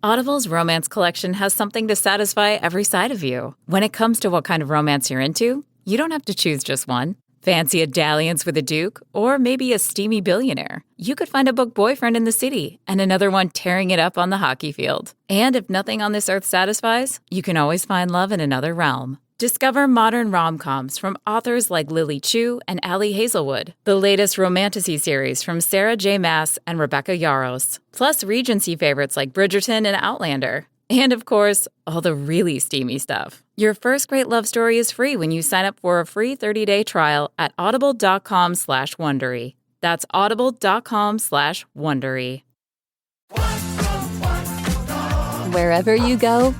Audible's romance collection has something to satisfy every side of you. When it comes to what kind of romance you're into, you don't have to choose just one. Fancy a dalliance with a duke, or maybe a steamy billionaire. You could find a book boyfriend in the city and another one tearing it up on the hockey field. And if nothing on this earth satisfies, you can always find love in another realm. Discover modern rom-coms from authors like Lily Chu and Ali Hazelwood, the latest romantasy series from Sarah J. Maas and Rebecca Yarros, plus Regency favorites like Bridgerton and Outlander. And of course, all the really steamy stuff. Your first great love story is free when you sign up for a free 30-day trial at audible.com/Wondery. That's audible.com/Wondery. Wherever you go,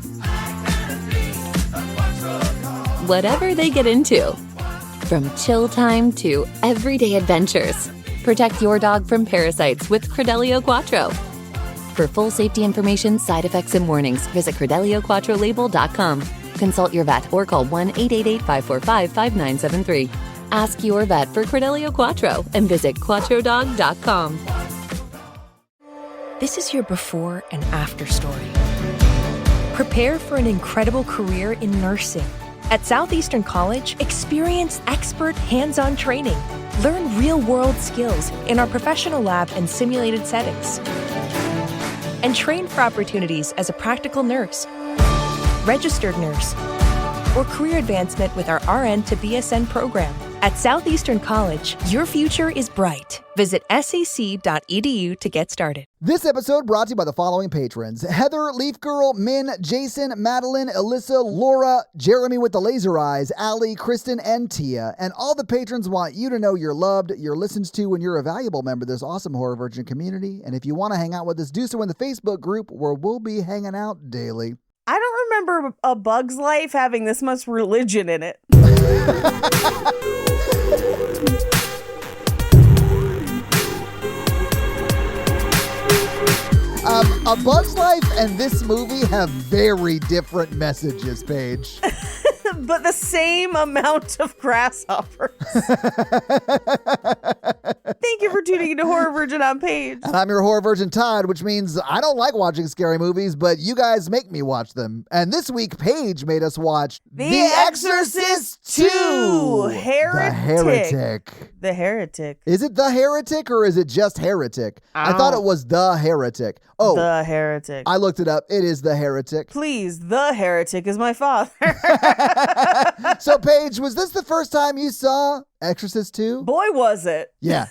whatever they get into, from chill time to everyday adventures, protect your dog from parasites with Credelio Quattro. For full safety information, side effects, and warnings, visit CredeliaQuattroLabel.com. Consult your vet or call 1-888-545-5973. Ask your vet for Credelio Quattro and visit QuattroDog.com. This is your before and after story. Prepare for an incredible career in nursing. At Southeastern College, experience expert hands-on training. Learn real-world skills in our professional lab and simulated settings. And train for opportunities as a practical nurse, registered nurse, or career advancement with our RN to BSN program. At Southeastern College, your future is bright. Visit sac.edu to get started. This episode brought to you by the following patrons: Heather, Leaf Girl, Min, Jason, Madeline, Alyssa, Laura, Jeremy with the laser eyes, Allie, Kristen, and Tia. And all the patrons want you to know you're loved, you're listened to, and you're a valuable member of this awesome Horror Virgin community. And if you want to hang out with us, do so in the Facebook group where we'll be hanging out daily. I don't remember A Bug's Life having this much religion in it. A Bug's Life and this movie have very different messages, Paige. But the same amount of grasshoppers. Thank you for tuning into Horror Virgin on Paige. And I'm your Horror Virgin Todd, which means I don't like watching scary movies, but you guys make me watch them. And this week, Paige made us watch The Exorcist II. Heretic. The Heretic. Is it The Heretic or is it just Heretic? I thought it was The Heretic. Oh, The Heretic. I looked it up. It is The Heretic. Please, The Heretic is my father. So, Paige, was this the first time you saw Exorcist II? Boy, was it. Yeah.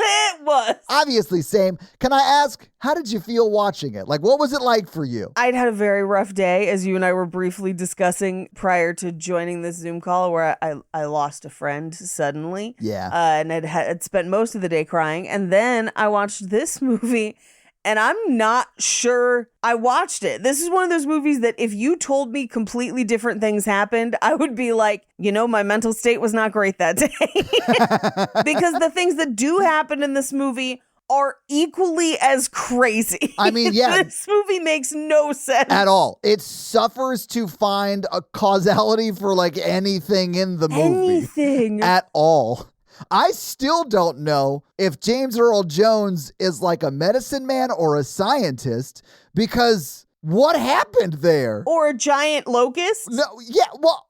It was. Obviously, same. Can I ask, how did you feel watching it? Like, what was it like for you? I'd had a very rough day, as you and I were briefly discussing prior to joining this Zoom call, where I lost a friend suddenly. Yeah. And had spent most of the day crying. And then I watched this movie, and I'm not sure I watched it. This is one of those movies that if you told me completely different things happened, I would be like, my mental state was not great that day. Because the things that do happen in this movie are equally as crazy. I mean, yeah. This movie makes no sense. At all. It suffers to find a causality for like anything in the movie. Anything. At all. I still don't know if James Earl Jones is like a medicine man or a scientist, because what happened there? Or a giant locust? No, yeah, well,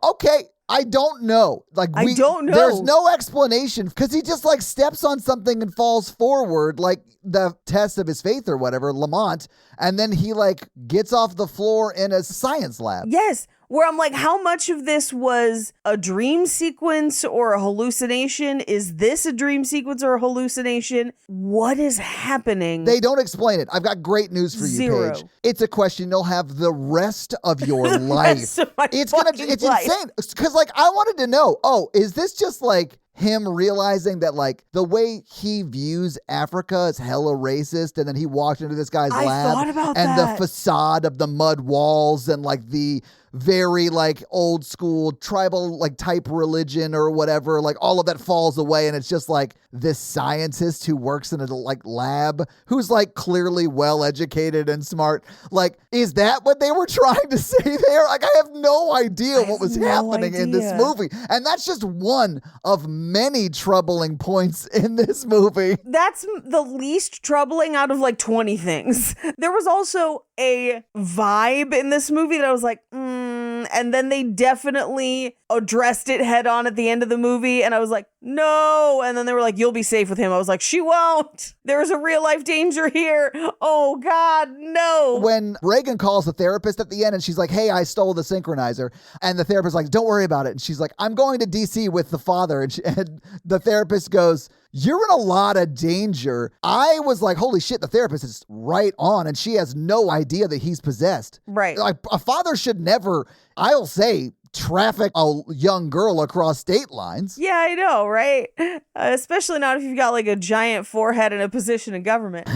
okay. I don't know. I don't know. There's no explanation because he just like steps on something and falls forward, like the test of his faith or whatever, Lamont, and then he like gets off the floor in a science lab. Yes. Where I'm like, how much of this was a dream sequence or a hallucination? Is this a dream sequence or a hallucination? What is happening? They don't explain it. I've got great news for you, Zero. Paige. It's a question you'll have the rest of your life. Rest of my It's fucking life. insane. Because like I wanted to know, is this just like him realizing that like the way he views Africa is hella racist, and then he walked into this guy's lab thought about and that. the facade of the mud walls and like the very like old school tribal like type religion or whatever, like all of that falls away. And it's just like this scientist who works in a like lab who's like clearly well educated and smart. Like, is that what they were trying to say there? Like, I have no idea what was happening in this movie. And that's just one of many troubling points in this movie. That's the least troubling out of like 20 things. There was also a vibe in this movie that I was like, and then they definitely addressed it head on at the end of the movie. And I was like, no. And then they were like, you'll be safe with him. I was like, she won't. There's a real life danger here. Oh God, no. When Reagan calls the therapist at the end and she's like, hey, I stole the synchronizer. And the therapist's like, don't worry about it. And she's like, I'm going to DC with the father. And the therapist goes, you're in a lot of danger. I was like, holy shit, the therapist is right on. And she has no idea that he's possessed. Right. Like, a father should never, I'll say, traffic a young girl across state lines. Yeah, I know, right? Especially not if you've got like a giant forehead and a position in government.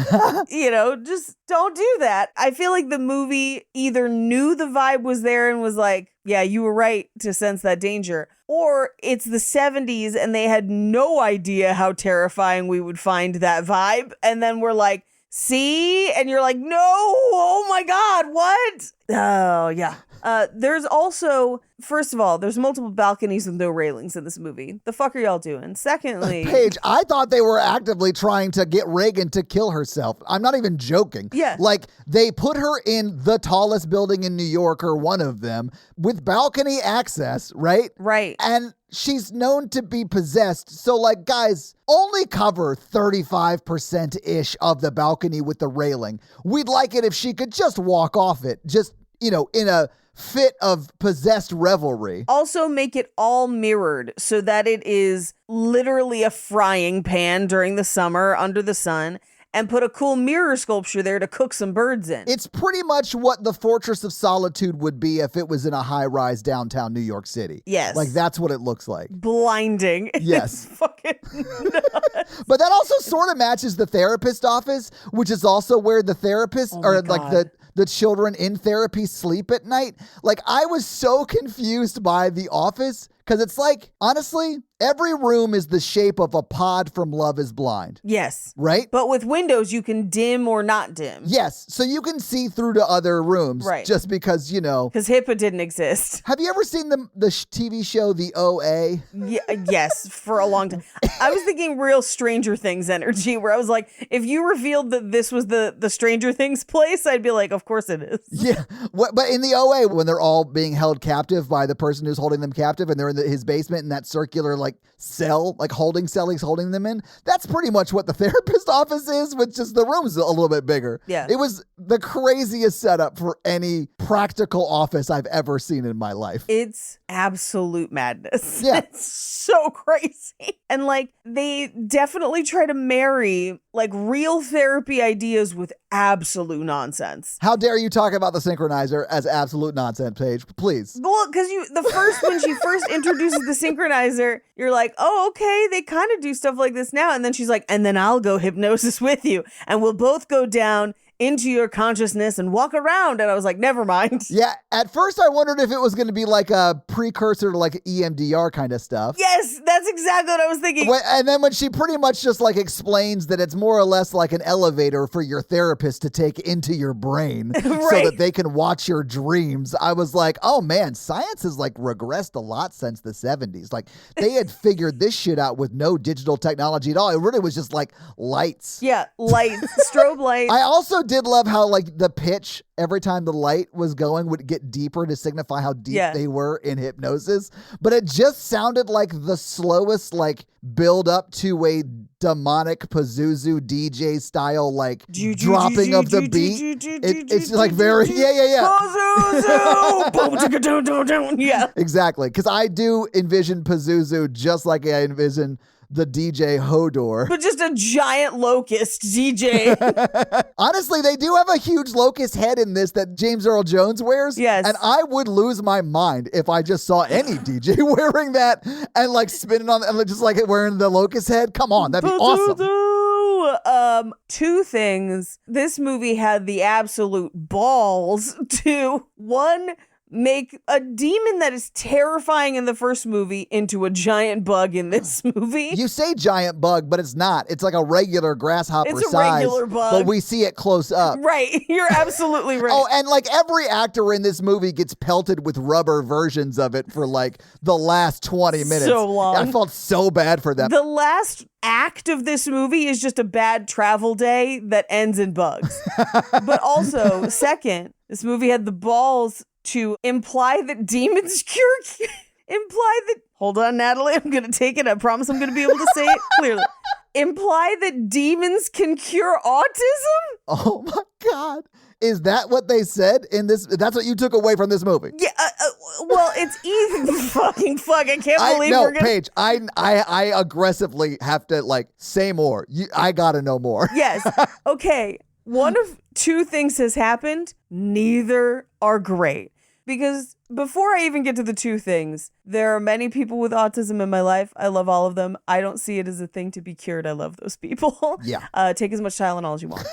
Just don't do that. I feel like the movie either knew the vibe was there and was like, yeah, you were right to sense that danger. Or it's the 70s and they had no idea how terrifying we would find that vibe. And then we're like, see? And you're like, no, oh my God, what? Oh, yeah. There's also, first of all, there's multiple balconies with no railings in this movie. The fuck are y'all doing? Secondly, Paige, I thought they were actively trying to get Reagan to kill herself. I'm not even joking. Yeah. Like, they put her in the tallest building in New York, or one of them, with balcony access, right? Right. And she's known to be possessed. So, like, guys, only cover 35%-ish of the balcony with the railing. We'd like it if she could just walk off it, just, in a fit of possessed revelry. Also make it all mirrored so that it is literally a frying pan during the summer under the sun, and put a cool mirror sculpture there to cook some birds in. It's pretty much what the Fortress of Solitude would be if it was in a high-rise downtown New York City. Yes. Like, that's what it looks like. Blinding. Yes. It's fucking nuts. But that also sort of matches the therapist office, which is also where the therapists the children in therapy sleep at night. Like, I was so confused by The Office because it's like, honestly, every room is the shape of a pod from Love is Blind. Yes. Right? But with windows, you can dim or not dim. Yes. So you can see through to other rooms. Right. Just because, Because HIPAA didn't exist. Have you ever seen the TV show The OA? Yes, for a long time. I was thinking real Stranger Things energy, where I was like, if you revealed that this was the Stranger Things place, I'd be like, of course it is. Yeah. But in the OA, when they're all being held captive by the person who's holding them captive, and they're in his basement in that circular like cell, like holding cell he's holding them in, that's pretty much what the therapist office is, with just the room's a little bit bigger. Yeah. It was the craziest setup for any practical office I've ever seen in my life. It's absolute madness. Yeah. It's so crazy. And like, they definitely try to marry like real therapy ideas with absolute nonsense. How dare you talk about the synchronizer as absolute nonsense, Paige? Please. Well, because when she first introduces the synchronizer, you're like, oh, okay, they kind of do stuff like this now. And then she's like, and then I'll go hypnosis with you, and we'll both go down into your consciousness and walk around. And I was like, never mind. Yeah, at first I wondered if it was going to be like a precursor to like EMDR kind of stuff. Yes, that's exactly what I was thinking. And then when she pretty much just like explains that it's more or less like an elevator for your therapist to take into your brain Right. so that they can watch your dreams, I was like, oh man, science has like regressed a lot since the 70s. Like, they had figured this shit out with no digital technology at all. It really was just like lights. Yeah, lights, strobe lights. I also did love how like the pitch every time the light was going would get deeper to signify how deep they were in hypnosis. But it just sounded like the slowest like build up to a demonic Pazuzu DJ style like dropping of the beat. It's like very Pazuzu. Yeah. Exactly. Because I do envision Pazuzu just like I envision the DJ Hodor. But just a giant locust DJ. Honestly, they do have a huge locust head in this that James Earl Jones wears. Yes. And I would lose my mind if I just saw any DJ wearing that and like spinning on and just like wearing the locust head. Come on, that'd be awesome. Two things. This movie had the absolute balls to, one, make a demon that is terrifying in the first movie into a giant bug in this movie. You say giant bug, but it's not. It's like a regular grasshopper It's a size, regular bug. but we see it close up. Right. You're absolutely right. Oh, and like every actor in this movie gets pelted with rubber versions of it for like the last 20 minutes. So long. I felt so bad for them. The last act of this movie is just a bad travel day that ends in bugs. But also, second, this movie had the balls to imply that demons cure. Hold on, Natalie, I'm going to take it. I promise I'm going to be able to say it clearly. Imply that demons can cure autism? Oh my God. Is that what they said in this? That's what you took away from this movie? Yeah, well, it's easy. fuck, I can't believe we're going to... Paige, I aggressively have to, like, say more. I got to know more. Yes. Okay. One of two things has happened. Neither are great. Because before I even get to the two things, there are many people with autism in my life. I love all of them. I don't see it as a thing to be cured. I love those people. Yeah. Take as much Tylenol as you want.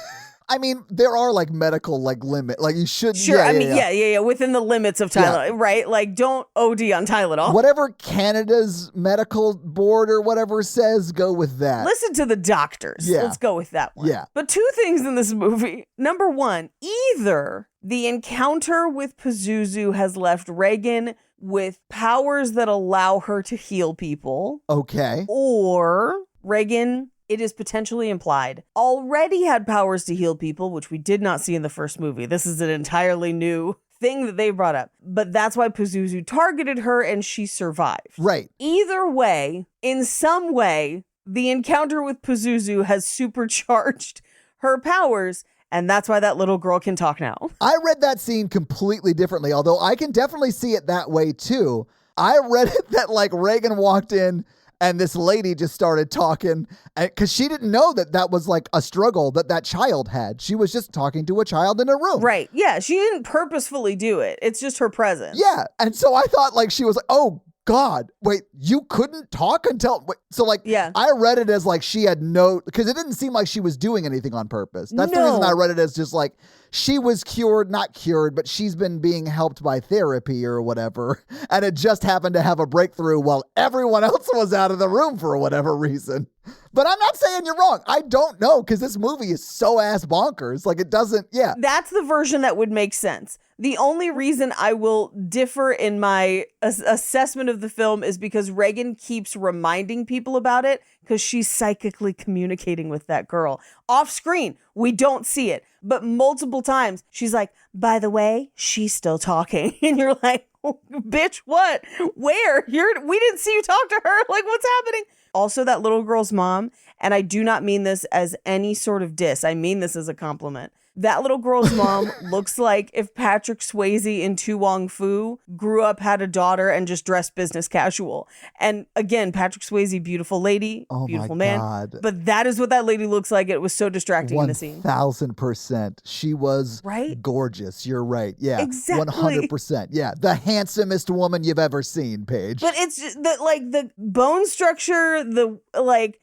I mean, there are like medical like limit, like you should. Sure. Yeah. Within the limits of Tylenol, right? Like don't OD on Tylenol. Whatever Canada's medical board or whatever says, go with that. Listen to the doctors. Yeah. Let's go with that one. Yeah. But two things in this movie. Number one, either the encounter with Pazuzu has left Reagan with powers that allow her to heal people. Okay. Or Reagan, it is potentially implied, already had powers to heal people, which we did not see in the first movie. This is an entirely new thing that they brought up. But that's why Pazuzu targeted her and she survived. Right. Either way, in some way, the encounter with Pazuzu has supercharged her powers. And that's why that little girl can talk now. I read that scene completely differently, although I can definitely see it that way too. I read it that like Reagan walked in and this lady just started talking because she didn't know that was like a struggle that child had. She was just talking to a child in a room. Right. Yeah. She didn't purposefully do it. It's just her presence. Yeah. And so I thought like she was like, oh, God, wait, you couldn't talk until... Wait. So like, yeah. I read it as like she had no... Because it didn't seem like she was doing anything on purpose. That's the reason I read it as just like, she was not cured, but she's been being helped by therapy or whatever. And it just happened to have a breakthrough while everyone else was out of the room for whatever reason. But I'm not saying you're wrong. I don't know because this movie is so ass bonkers. Like it doesn't, yeah. That's the version that would make sense. The only reason I will differ in my assessment of the film is because Reagan keeps reminding people about it because she's psychically communicating with that girl. Off screen, we don't see it. But multiple times, she's like, by the way, she's still talking. And you're like, oh, bitch, what? Where? We didn't see you talk to her. Like, what's happening? Also, that little girl's mom, and I do not mean this as any sort of diss. I mean this as a compliment. That little girl's mom looks like if Patrick Swayze in Tu Wong Fu grew up, had a daughter, and just dressed business casual. And again, Patrick Swayze, beautiful lady, beautiful man. God. But that is what that lady looks like. It was so distracting in the scene. 1,000%. She was gorgeous. You're right. Yeah. Exactly. 100%. Yeah. The handsomest woman you've ever seen, Paige. But it's just that, like, the bone structure,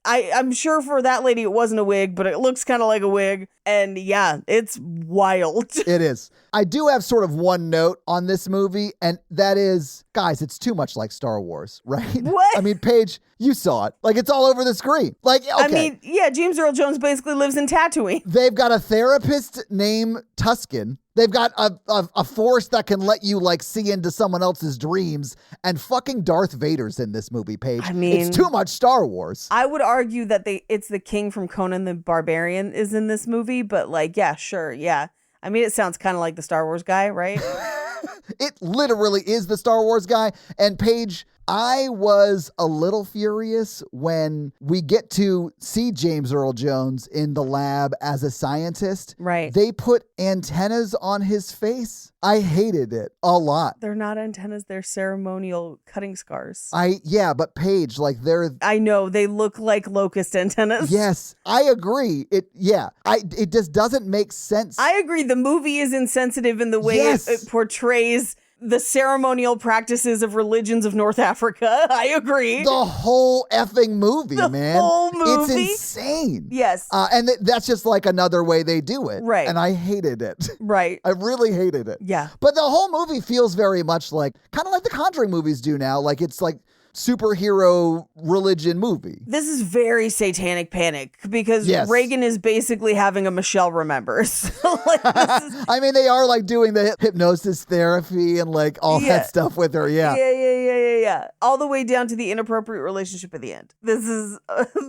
I'm sure for that lady it wasn't a wig, but it looks kind of like a wig. And yeah, it's wild. It is. I do have sort of one note on this movie, and that is, guys, it's too much like Star Wars, right? What? I mean, Paige, you saw it. Like, it's all over the screen. Like, okay. I mean, yeah, James Earl Jones basically lives in Tatooine. They've got a therapist named Tusken. They've got a force that can let you, like, see into someone else's dreams. And fucking Darth Vader's in this movie, Paige. I mean, it's too much Star Wars. I would argue that it's the king from Conan the Barbarian is in this movie. But, like, yeah, sure, yeah. I mean, it sounds kind of like the Star Wars guy, right? It literally is the Star Wars guy. And Paige, I was a little furious when we get to see James Earl Jones in the lab as a scientist. Right. They put antennas on his face. I hated it a lot. They're not antennas. They're ceremonial cutting scars. But Paige, like they're... I know. They look like locust antennas. Yes, I agree. It just doesn't make sense. I agree. The movie is insensitive in the way it portrays the ceremonial practices of religions of North Africa. I agree. The whole effing movie, man. The whole movie? It's insane. Yes. And that's just like another way they do it. Right. And I hated it. Right. I really hated it. Yeah. But the whole movie feels very much like, kind of like the Conjuring movies do now. Like it's like superhero religion movie. This is very satanic panic because Yes. Reagan is basically having a Michelle Remembers. Like, this is, I mean, they are like doing the hypnosis therapy and like all Yeah. that stuff with her. Yeah. yeah. All the way down to the inappropriate relationship at the end. This is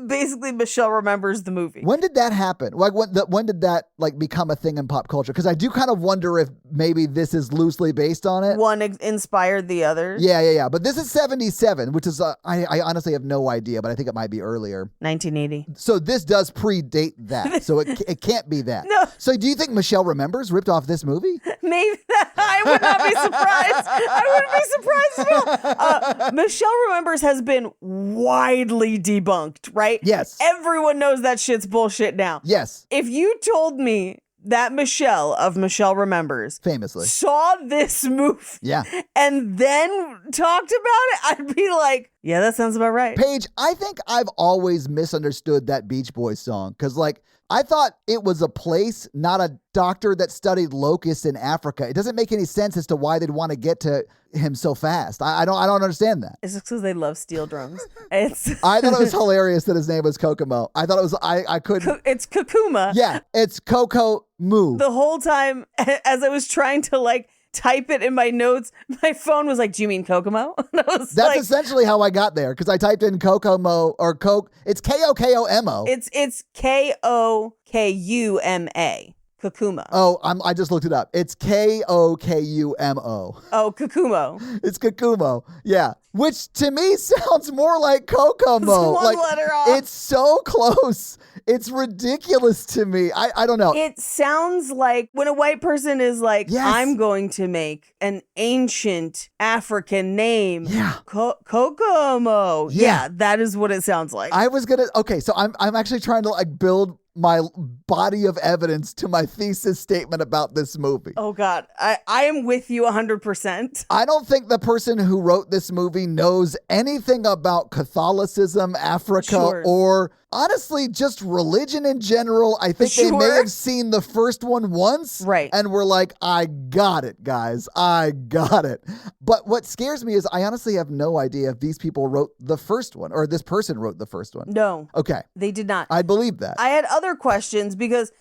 basically Michelle Remembers the movie. When did that happen? Like when did that like become a thing in pop culture? Because I do kind of wonder if maybe this is loosely based on it. One inspired the other. Yeah. But this is 77, which is, I honestly have no idea, but I think it might be earlier. 1980. So this does predate that. So it can't be that. No. So do you think Michelle Remembers ripped off this movie? Maybe I would not be surprised. I wouldn't be surprised at all. Michelle Remembers has been widely debunked, right? Yes. Everyone knows that shit's bullshit now. Yes. If you told me that Michelle of Michelle Remembers Famously. saw this movie Yeah. and then talked about it, I'd be like, yeah, that sounds about right. Paige, I think I've always misunderstood that Beach Boys song because, like, I thought it was a place, not a doctor that studied locusts in Africa. It doesn't make any sense as to why they'd want to get to him so fast. I don't understand that. It's just because they love steel drums. It's I thought it was hilarious that his name was Kokomo. I thought it was, I couldn't. it's Kakuma. Yeah, it's Coco Moo. The whole time, as I was trying to like type it in my notes, my phone was like, "Do you mean Kokomo?" And I was That's like, essentially how I got there because I typed in Kokomo or Coke. It's Kokomo. "It's Kokuma, Kakuma." Oh, I just looked it up. It's Kokumo. Oh, Kakumo. It's Kakumo. Yeah. Which to me sounds more like Kokomo. It's one letter off. It's so close. It's ridiculous to me. I don't know. It sounds like when a white person is like, Yes. "I'm going to make an ancient African name." Yeah. Kokomo. Yeah. Yeah, that is what it sounds like. Okay, so I'm actually trying to like build my body of evidence to my thesis statement about this movie. Oh God, I am with you 100%. I don't think the person who wrote this movie knows anything about Catholicism, Africa, Sure. or honestly, just religion in general. I think they may Sure. have seen the first one once. Right. And were like, I got it, guys. I got it. But what scares me is I honestly have no idea if these people wrote the first one or this person wrote the first one. No, Okay. they did not. I believe that. I had other questions because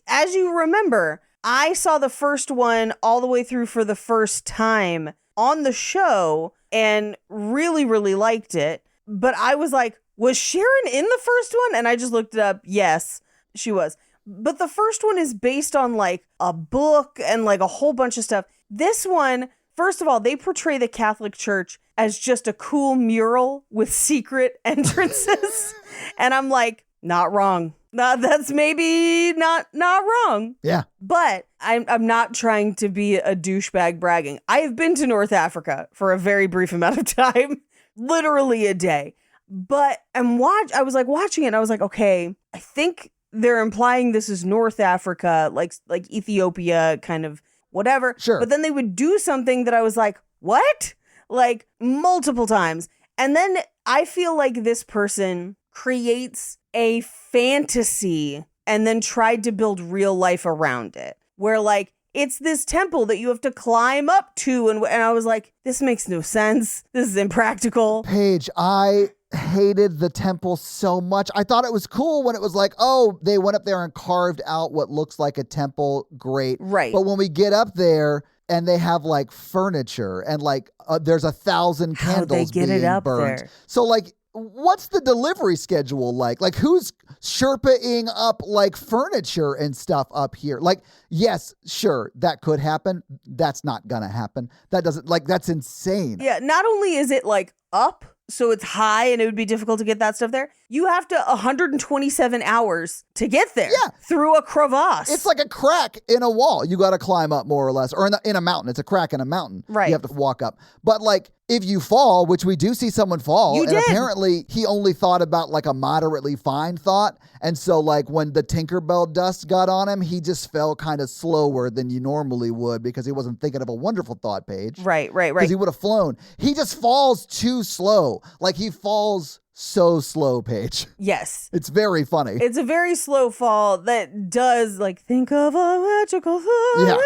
as you remember, I saw the first one all the way through for the first time on the show and really, really liked it. But I was like, was Sharon in the first one? And I just looked it up. Yes, she was. But the first one is based on like a book and like a whole bunch of stuff. This one, first of all, they portray the Catholic Church as just a cool mural with secret entrances. And I'm like, not wrong. That's maybe not wrong. Yeah. But I'm not trying to be a douchebag bragging. I have been to North Africa for a very brief amount of time, literally a day. But I was like watching it and I was like, okay, I think they're implying this is North Africa, like Ethiopia, kind of whatever. Sure. But then they would do something that I was like, what? Like multiple times. And then I feel like this person creates a fantasy and then tried to build real life around it, where like it's this temple that you have to climb up to. And I was like, this makes no sense. This is impractical. Paige, I hated the temple so much. I thought it was cool when it was like, oh, they went up there and carved out what looks like a temple. Great. Right. But when we get up there and they have like furniture and like there's 1,000 How'd candles they get being it up burned. there? So like, what's the delivery schedule like? Like who's Sherpa-ing up like furniture and stuff up here? Like, yes, sure, that could happen. That's not gonna happen. That doesn't that's insane. Yeah. Not only is it like up, so it's high and it would be difficult to get that stuff there. You have to 127 hours to get there. Yeah. Through a crevasse. It's like a crack in a wall. You got to climb up more or less, or in a mountain. It's a crack in a mountain. Right. You have to walk up. But like if you fall, which we do see someone fall, You and did. apparently he only thought about like a moderately fine thought. And so like when the Tinkerbell dust got on him, he just fell kind of slower than you normally would because he wasn't thinking of a wonderful thought, Paige. Right. Because he would have flown. He just falls too slow. Like he falls so slow, Paige. Yes. It's very funny. It's a very slow fall that does like think of a magical fall. Yeah.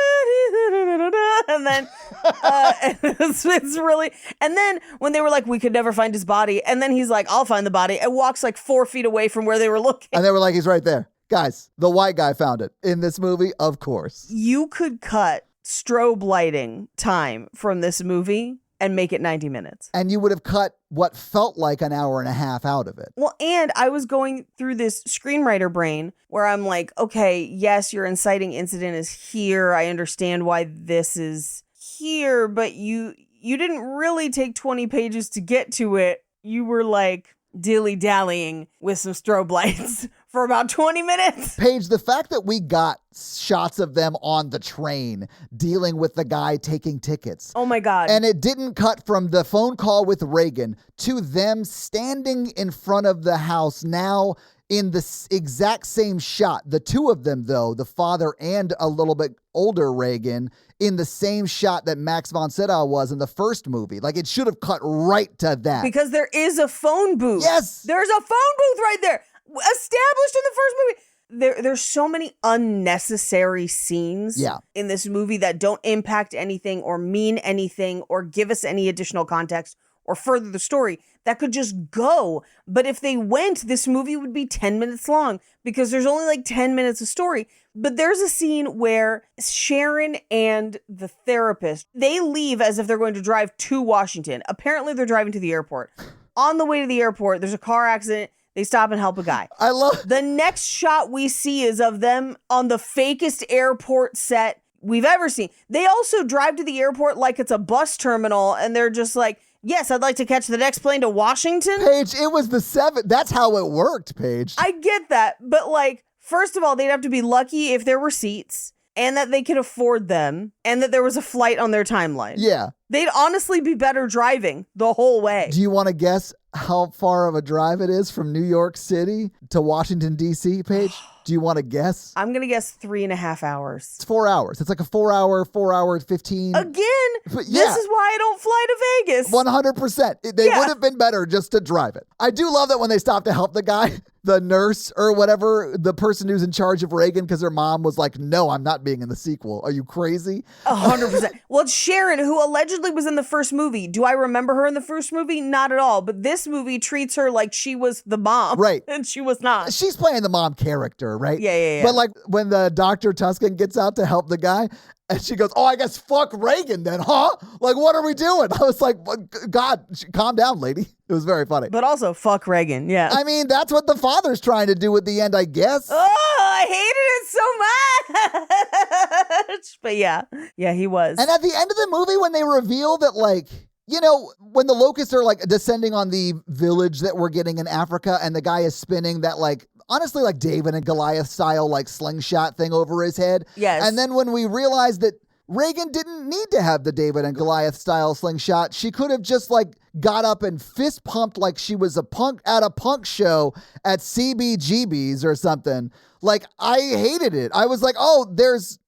And then it's really, and then when they were like, we could never find his body. And then he's like, I'll find the body, and walks like 4 feet away from where they were looking. And they were like, he's right there. Guys, the white guy found it in this movie, of course. You could cut strobe lighting time from this movie and make it 90 minutes. And you would have cut what felt like an hour and a half out of it. Well, and I was going through this screenwriter brain where I'm like, okay, yes, your inciting incident is here. I understand why this is here, but you didn't really take 20 pages to get to it. You were like dilly-dallying with some strobe lights for about 20 minutes. Paige, the fact that we got shots of them on the train dealing with the guy taking tickets. Oh my God. And it didn't cut from the phone call with Reagan to them standing in front of the house now in the exact same shot. The two of them, though, the father and a little bit older Reagan, in the same shot that Max von Sydow was in the first movie. Like, it should have cut right to that. Because there is a phone booth. Yes. There's a phone booth right there. Established in the first movie. There's so many unnecessary scenes in this movie that don't impact anything or mean anything or give us any additional context or further the story that could just go. But if they went, this movie would be 10 minutes long because there's only like 10 minutes of story. But there's a scene where Sharon and the therapist, they leave as if they're going to drive to Washington. Apparently they're driving to the airport. On the way to the airport, there's a car accident. They stop and help a guy. I love the next shot we see is of them on the fakest airport set we've ever seen. They also drive to the airport like it's a bus terminal, and they're just like, yes, I'd like to catch the next plane to Washington. Paige, it was the 7th. That's how it worked, Paige. I get that. But like, first of all, they'd have to be lucky if there were seats and that they could afford them and that there was a flight on their timeline. Yeah. They'd honestly be better driving the whole way. Do you want to guess how far of a drive it is from New York City to Washington, D.C., Paige? Do you want to guess? I'm going to guess 3.5 hours. It's 4 hours. It's like a 4 hour, 15. Again, But this is why I don't fly to Vegas. 100%. They would have been better just to drive it. I do love that when they stopped to help the guy, the nurse or whatever, the person who's in charge of Reagan, because her mom was like, no, I'm not being in the sequel. Are you crazy? 100%. Well, it's Sharon, who allegedly was in the first movie. Do I remember her in the first movie? Not at all. But this movie treats her like she was the mom. Right. And she was not. She's playing the mom character, right? Yeah. But like when the Dr. Tuscan gets out to help the guy, and she goes, oh, I guess fuck Reagan then, huh? Like, what are we doing? I was like, God, calm down, lady. It was very funny. But also, fuck Reagan, yeah. I mean, that's what the father's trying to do at the end, I guess. Oh, I hated it so much. But yeah, he was. And at the end of the movie, when they reveal that, like, you know, when the locusts are like descending on the village that we're getting in Africa and the guy is spinning that, like, honestly, like David and Goliath style, like slingshot thing over his head. Yes. And then when we realized that Reagan didn't need to have the David and Goliath style slingshot, she could have just like got up and fist pumped like she was a punk at a punk show at CBGB's or something. Like, I hated it. I was like, oh, there's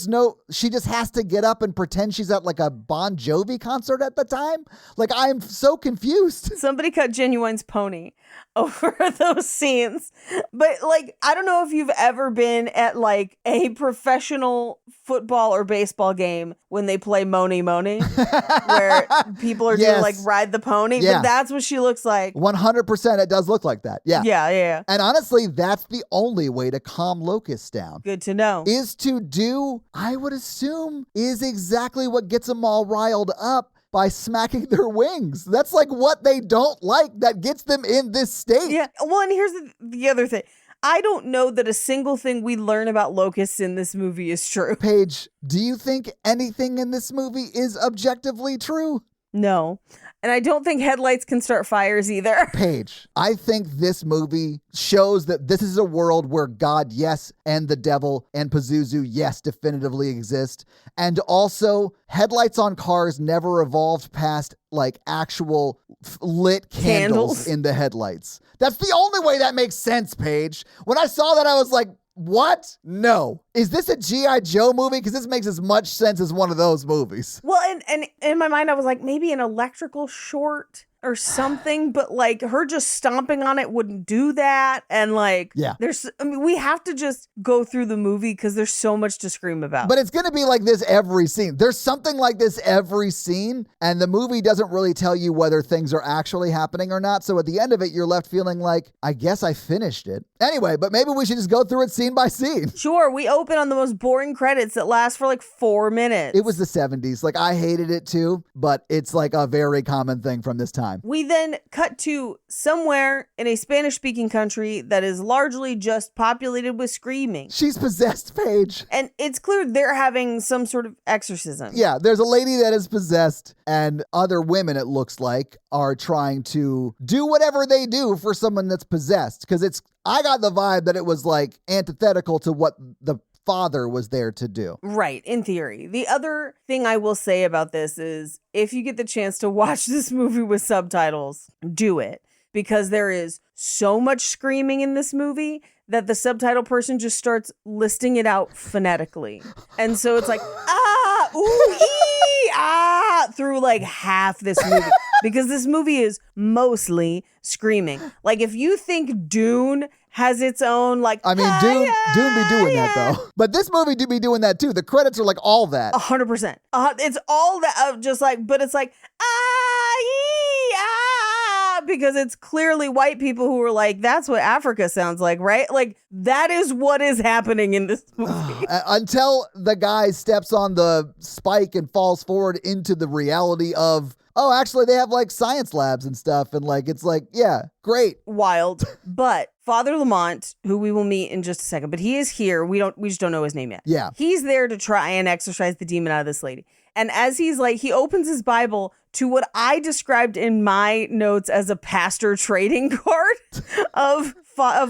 no, she just has to get up and pretend she's at like a Bon Jovi concert at the time. Like, I'm so confused. Somebody cut Genuine's pony over those scenes. But like, I don't know if you've ever been at like a professional football or baseball game when they play Moni Moni, where people are doing like ride the pony. Yeah. But that's what she looks like. 100% it does look like that. Yeah. Yeah. And honestly, that's the only way to calm locusts down. Good to know. Is to do, I would assume, is exactly what gets them all riled up by smacking their wings. That's like what they don't like that gets them in this state. Yeah. Well, and here's the other thing. I don't know that a single thing we learn about locusts in this movie is true. Paige, do you think anything in this movie is objectively true? No. And I don't think headlights can start fires either. Paige, I think this movie shows that this is a world where God, yes, and the devil and Pazuzu, yes, definitively exist. And also, headlights on cars never evolved past like actual lit candles in the headlights. That's the only way that makes sense, Paige. When I saw that, I was like, what? No. Is this a G.I. Joe movie? Because this makes as much sense as one of those movies. Well, and in my mind, I was like, maybe an electrical short or something, but like her just stomping on it wouldn't do that. And like, we have to just go through the movie because there's so much to scream about. But it's going to be like this every scene. There's something like this every scene, and the movie doesn't really tell you whether things are actually happening or not. So at the end of it, you're left feeling like, I guess I finished it. Anyway, but maybe we should just go through it scene by scene. Sure, we open on the most boring credits that last for like 4 minutes. It was the 70s. Like, I hated it too, but it's like a very common thing from this time. We then cut to somewhere in a Spanish-speaking country that is largely just populated with screaming. She's possessed, Paige. And it's clear they're having some sort of exorcism. Yeah, there's a lady that is possessed, and other women, it looks like, are trying to do whatever they do for someone that's possessed. Because I got the vibe that it was like antithetical to what the father was there to do. Right, in theory. The other thing I will say about this is if you get the chance to watch this movie with subtitles, do it. Because there is so much screaming in this movie that the subtitle person just starts listing it out phonetically. And so it's like, ah, ooh, ee, ah, through like half this movie. Because this movie is mostly screaming. Like if you think Dune has its own like, I mean, Dune be doing that though. But this movie do be doing that too. The credits are like all that. 100%. It's all that just like, but it's like, because it's clearly white people who are like, that's what Africa sounds like, right? Like that is what is happening in this movie. Until the guy steps on the spike and falls forward into the reality of, oh, actually they have like science labs and stuff. And like, it's like, yeah, great. Wild. But Father Lamont, who we will meet in just a second, but he is here. We just don't know his name yet. Yeah. He's there to try and exorcise the demon out of this lady. And as he's like, he opens his Bible to what I described in my notes as a pastor trading card of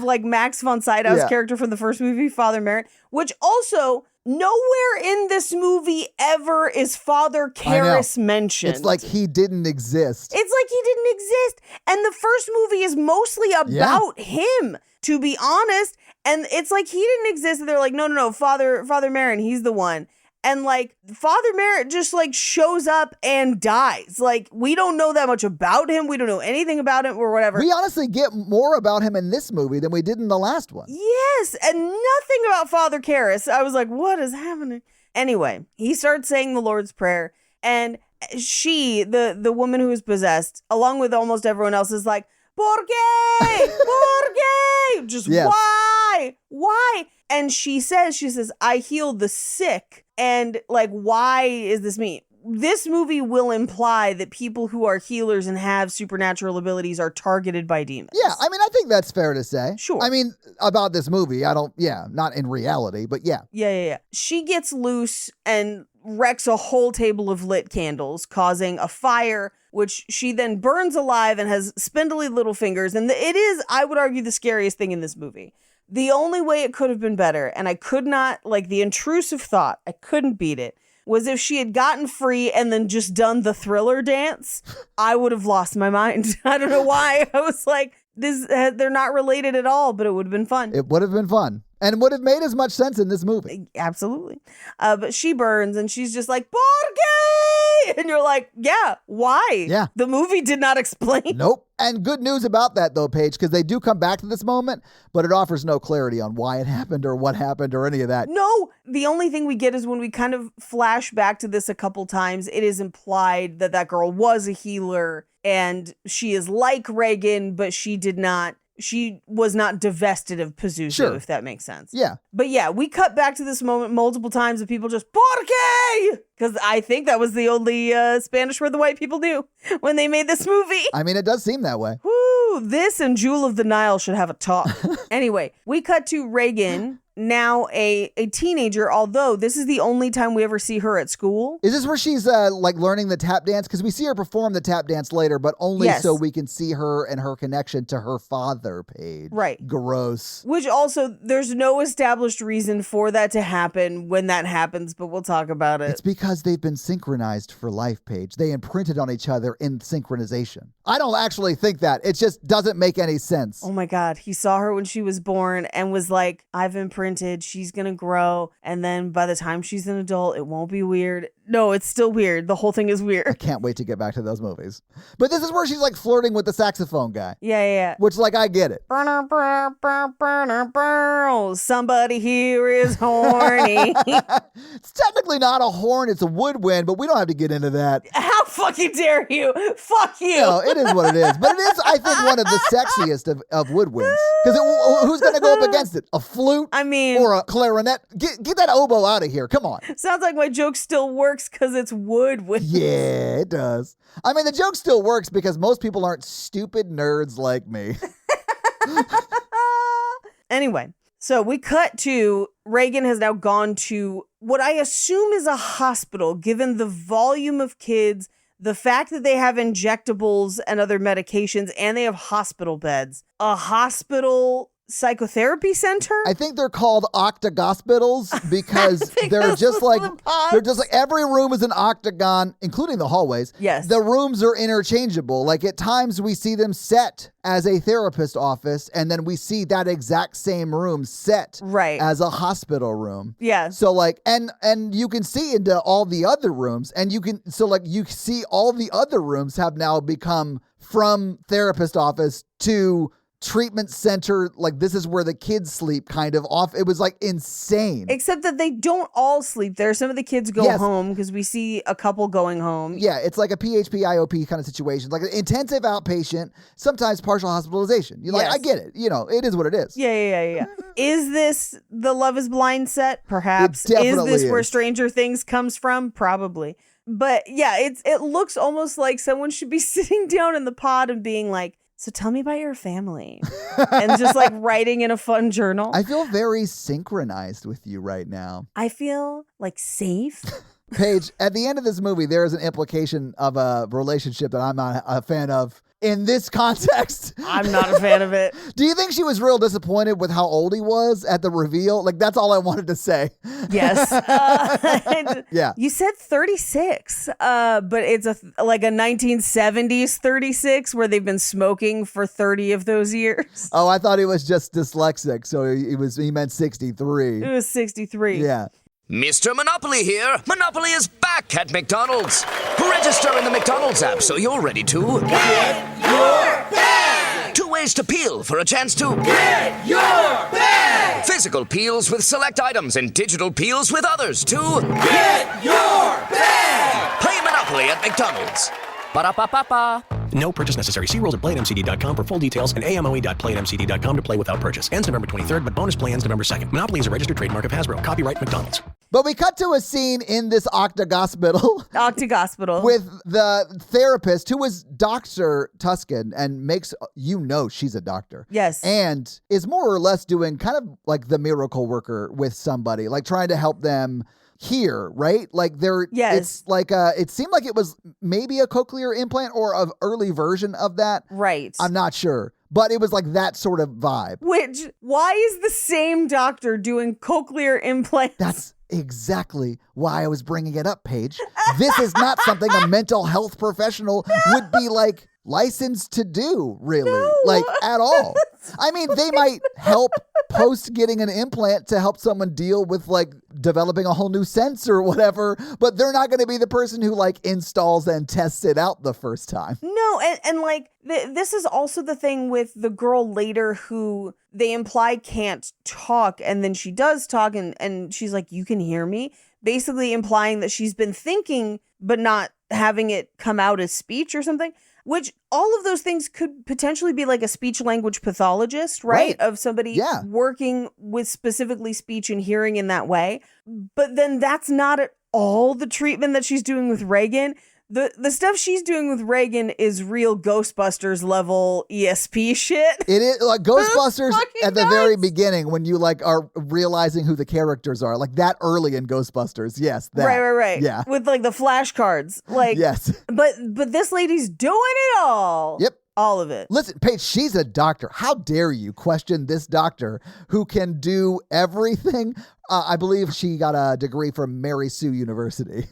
like Max von Sydow's character from the first movie, Father Merrin, which also nowhere in this movie ever is Father Karras mentioned. It's like he didn't exist. It's like he didn't exist. And the first movie is mostly about him, to be honest. And it's like he didn't exist. And they're like, no, Father Merrin, he's the one. And like Father Merritt just like shows up and dies. Like we don't know that much about him. We don't know anything about him or whatever. We honestly get more about him in this movie than we did in the last one. Yes, and nothing about Father Karras. I was like, what is happening? Anyway, he starts saying the Lord's Prayer, and she, the woman who is possessed, along with almost everyone else, is like, ¿Por qué? ¿Por qué? Just why? And she says, I heal the sick. And like, why is this me? This movie will imply that people who are healers and have supernatural abilities are targeted by demons. Yeah, I mean, I think that's fair to say. Sure. I mean, about this movie, not in reality, but yeah. Yeah. She gets loose and wrecks a whole table of lit candles, causing a fire, which she then burns alive and has spindly little fingers. And it is, I would argue, the scariest thing in this movie. The only way it could have been better, and I could not, like the intrusive thought, I couldn't beat it, was if she had gotten free and then just done the Thriller dance. I would have lost my mind. I don't know why. I was like, they're not related at all, but it would have been fun. It would have been fun. And would have made as much sense in this movie. Absolutely. But she burns and she's just like, ¿Por qué? And you're like, yeah, why? Yeah. The movie did not explain. Nope. And good news about that, though, Paige, because they do come back to this moment, but it offers no clarity on why it happened or what happened or any of that. No, the only thing we get is when we kind of flash back to this a couple times, it is implied that girl was a healer and she is like Reagan, but she was not divested of Pazuzu, if that makes sense. Yeah. But yeah, we cut back to this moment multiple times of people just, ¿Por qué? Because I think that was the only Spanish word the white people knew when they made this movie. I mean, it does seem that way. Woo, this and Jewel of the Nile should have a talk. Anyway, we cut to Reagan now a teenager, although this is the only time we ever see her at school. Is this where she's like learning the tap dance? Because we see her perform the tap dance later, but only so we can see her and her connection to her father, Paige. Right. Gross. Which also, there's no established reason for that to happen when that happens, but we'll talk about it. It's because they've been synchronized for life, Paige. They imprinted on each other in synchronization. I don't actually think that. It just doesn't make any sense. Oh my God. He saw her when she was born and was like, I've imprinted. She's going to grow. And then by the time she's an adult, it won't be weird. No, it's still weird. The whole thing is weird. I can't wait to get back to those movies. But this is where she's like flirting with the saxophone guy. Yeah. Which, like, I get it. Somebody here is horny. It's technically not a horn, it's a woodwind, but we don't have to get into that. How fucking dare you? Fuck you. No, it is what it is. But it is, I think, one of the sexiest of woodwinds. Because who's going to go up against it? A flute? I mean... Or a clarinet? Get that oboe out of here. Come on. Sounds like my joke still works because it's woodwind. Yeah, it does. I mean, the joke still works because most people aren't stupid nerds like me. Anyway, so we cut to Reagan has now gone to what I assume is a hospital, given the volume of kids, the fact that they have injectables and other medications, and they have hospital beds. A hospital psychotherapy center? I think they're called octagospitals because they're just like every room is an octagon, including the hallways. Yes. The rooms are interchangeable. Like at times we see them set as a therapist office, and then we see that exact same room set as a hospital room. Yeah. So like, and you can see into all the other rooms, and you see all the other rooms have now become from therapist office to treatment center, like this is where the kids sleep kind of off. It was like insane. Except that they don't all sleep there. Some of the kids go home because we see a couple going home. Yeah, it's like a PHP, IOP kind of situation. Like an intensive outpatient, sometimes partial hospitalization. You're like, I get it. You know, it is what it is. Yeah. Is this the Love is Blind set? Perhaps. It definitely is this where Stranger Things comes from? Probably. But yeah, it looks almost like someone should be sitting down in the pod and being like, so tell me about your family. And just like writing in a fun journal. I feel very synchronized with you right now. I feel like safe. Paige, at the end of this movie, there is an implication of a relationship that I'm not a fan of. In this context, I'm not a fan of it. Do you think she was real disappointed with how old he was at the reveal? Like, that's all I wanted to say. Yes. Yeah. You said 36, but it's like a 1970s 36 where they've been smoking for 30 of those years. Oh, I thought he was just dyslexic, so he meant 63. It was 63. Yeah. Mr. Monopoly here. Monopoly is back at McDonald's. Register in the McDonald's app so you're ready to get your bag. 2 ways to peel for a chance to get your bag. Physical peels with select items and digital peels with others to get your bag. Play Monopoly at McDonald's. Ba-da-ba-ba-ba. No purchase necessary. See rules at playatmcd.com for full details and amoe.playatmcd.com to play without purchase. Ends November 23rd, but bonus play ends November 2nd. Monopoly is a registered trademark of Hasbro. Copyright McDonald's. But we cut to a scene in this octagospital with the therapist who is Dr. Tuscan and makes she's a doctor. Yes. And is more or less doing kind of like the miracle worker with somebody, like trying to help them hear, right? Like it's like it seemed like it was maybe a cochlear implant or an early version of that. Right. I'm not sure. But it was like that sort of vibe. Why is the same doctor doing cochlear implants? That's exactly why I was bringing it up, Paige. This is not something a mental health professional would be like licensed to do, really, like at all. I mean, they might help post getting an implant to help someone deal with like developing a whole new sense or whatever, but they're not going to be the person who like installs and tests it out the first time. No, and like this is also the thing with the girl later who they imply can't talk, and then she does talk, and she's like, you can hear me, basically implying that she's been thinking but not having it come out as speech or something. Which all of those things could potentially be like a speech language pathologist, right? Of somebody working with specifically speech and hearing in that way. But then that's not at all the treatment that she's doing with Reagan. The stuff she's doing with Reagan is real Ghostbusters level ESP shit. It is like Ghostbusters at the nuts. very beginning when you like are realizing who the characters are, like that early in Ghostbusters. Yes, that. Right. Yeah. With like the flashcards, like Yes. But this lady's doing it all. Yep. All of it. Listen, Paige, she's a doctor. How dare you question this doctor who can do everything? I believe she got a degree from Mary Sue University.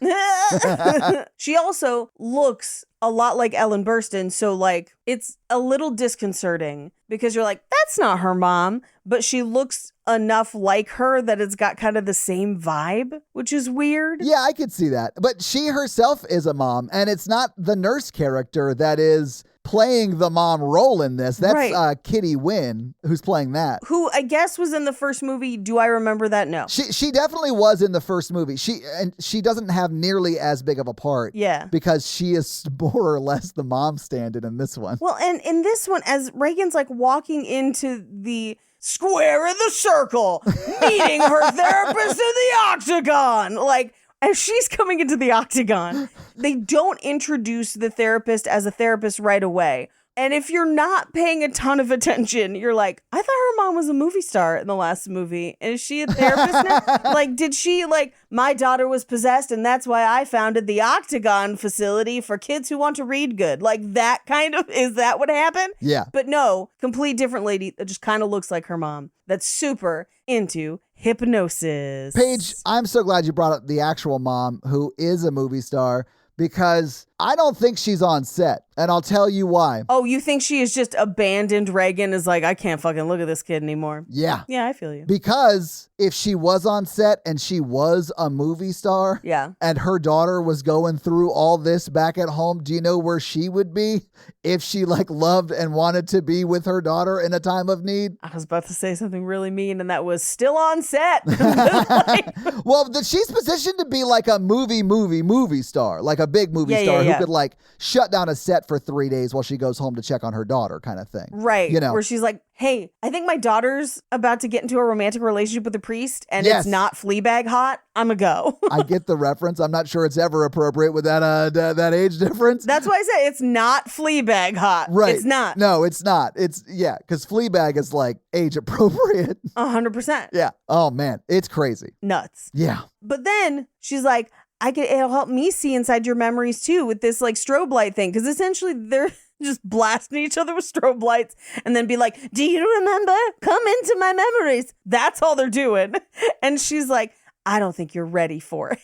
She also looks a lot like Ellen Burstyn, so like it's a little disconcerting because you're like, that's not her mom, but she looks enough like her that it's got kind of the same vibe, which is weird. Yeah, I could see that. But she herself is a mom, and it's not the nurse character that is playing the mom role in this. That's Right. Kitty Wynn who's playing that. Who I guess was in the first movie. Do I remember that? No. She definitely was in the first movie. She doesn't have nearly as big of a part. Yeah. Because she is more or less the mom stand-in in this one. Well, and in this one, as Reagan's like walking into the square in the circle, meeting her therapist in the octagon, like as she's coming into the octagon, they don't introduce the therapist as a therapist right away. And if you're not paying a ton of attention, you're like, I thought her mom was a movie star in the last movie. Is she a therapist now? Like, did she, like, my daughter was possessed and that's why I founded the Octagon facility for kids who want to read good. Like, that kind of, is that what happened? Yeah. But no, complete different lady that just kind of looks like her mom. That's super into hypnosis. Paige, I'm so glad you brought up the actual mom who is a movie star, because I don't think she's on set, and I'll tell you why. Oh, you think she has just abandoned Reagan? Is like, I can't fucking look at this kid anymore. Yeah. Yeah, I feel you. Because if she was on set and she was a movie star, Yeah. and her daughter was going through all this back at home, do you know where she would be if she like loved and wanted to be with her daughter in a time of need? I was about to say something really mean, and that was still on set. Like, Well, she's positioned to be like a movie star, like a big movie star who could like shut down a set for 3 days while she goes home to check on her daughter kind of thing. right. You know, Where she's like, hey, I think my daughter's about to get into a romantic relationship with a priest, and Yes. it's not Fleabag hot. I'm a go. I get the reference. I'm not sure it's ever appropriate with that age difference. That's why I say it's not Fleabag hot. Right. It's not. No, it's not. It's, yeah, because Fleabag is like age appropriate. 100%. Yeah. Oh, man. It's crazy. Nuts. Yeah. But then she's like, it'll help me see inside your memories too with this like strobe light thing. Because essentially they're just blasting each other with strobe lights and then be like, do you remember? Come into my memories. That's all they're doing. And she's like, I don't think you're ready for it.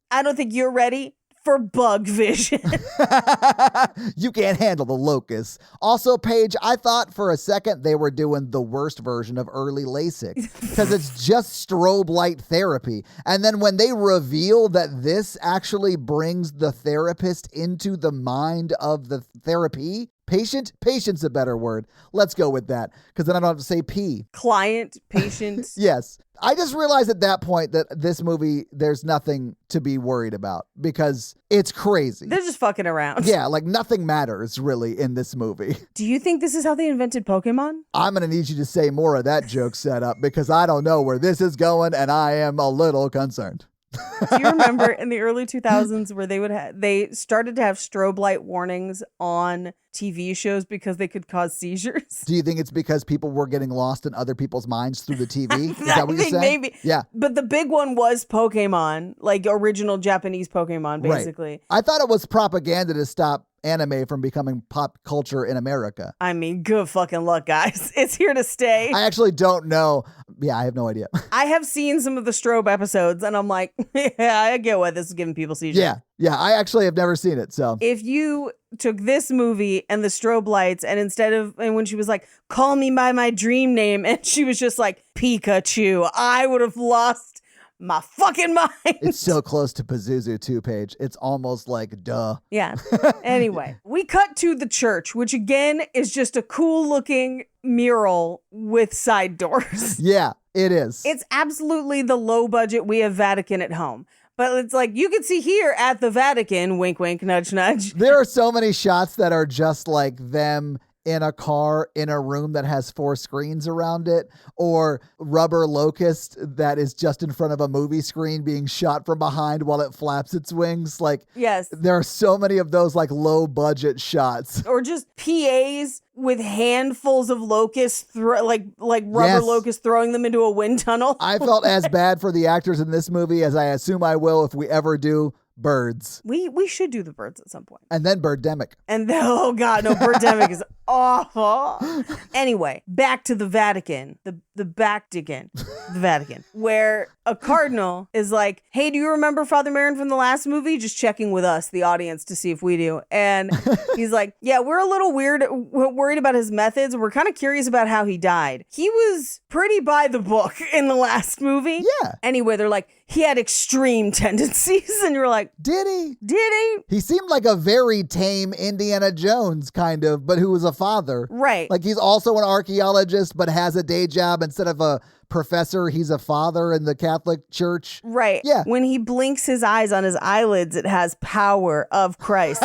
I don't think you're ready for bug vision. You can't handle the locust. Also, Paige, I thought for a second they were doing the worst version of early LASIK because it's just strobe light therapy. And then when they reveal that this actually brings the therapist into the mind of the therapy patient, patient's a better word. Let's go with that because then I don't have to say P. Client, patient. Yes. I just realized at that point that this movie, there's nothing to be worried about because it's crazy. They're just fucking around. Yeah, like nothing matters really in this movie. Do you think this is how they invented Pokemon? I'm going to need you to say more of that joke setup because I don't know where this is going and I am a little concerned. Do you remember in the early 2000s where they started to have strobe light warnings on TV shows because they could cause seizures? Do you think it's because people were getting lost in other people's minds through the TV? Is that what you're saying? Maybe. Yeah. But the big one was Pokemon, like original Japanese Pokemon, basically. Right. I thought it was propaganda to stop anime from becoming pop culture in America. I mean, good fucking luck, guys. It's here to stay. I actually don't know. Yeah, I have no idea. I have seen some of the strobe episodes and I'm like, yeah, I get why this is giving people seizures. Yeah, I actually have never seen it, so. If you took this movie and the strobe lights and when she was like, call me by my dream name, and she was just like, Pikachu, I would have lost my fucking mind. It's so close to Pazuzu too, Paige. It's almost like duh. Yeah. Anyway, we cut to the church, which again is just a cool looking mural with side doors. Yeah, it is. It's absolutely the low budget, we have Vatican at home. But it's like, you can see here at the Vatican, wink, wink, nudge, nudge. There are so many shots that are just like them in a car in a room that has 4 screens around it, or rubber locust that is just in front of a movie screen being shot from behind while it flaps its wings. Like, yes, there are so many of those like low budget shots. Or just PAs with handfuls of locusts, like rubber Yes. locusts, throwing them into a wind tunnel. I felt as bad for the actors in this movie as I assume I will if we ever do Birds. We should do the birds at some point. And then Birdemic. And then, oh God, no, Birdemic is awful. Anyway, back to the Vatican, the Vatican, where a cardinal is like, hey, do you remember Father Merrin from the last movie? Just checking with us, the audience, to see if we do. And he's like, yeah, we're a little worried about his methods. We're kind of curious about how he died. He was pretty by the book in the last movie. Yeah. Anyway, they're like, he had extreme tendencies. And you're like, Did he? did he? He seemed like a very tame Indiana Jones kind of, but who was a father. Right. Like he's also an archaeologist, but has a day job. Instead of a professor, he's a father in the Catholic Church. Right. Yeah. When he blinks his eyes on his eyelids, it has power of Christ.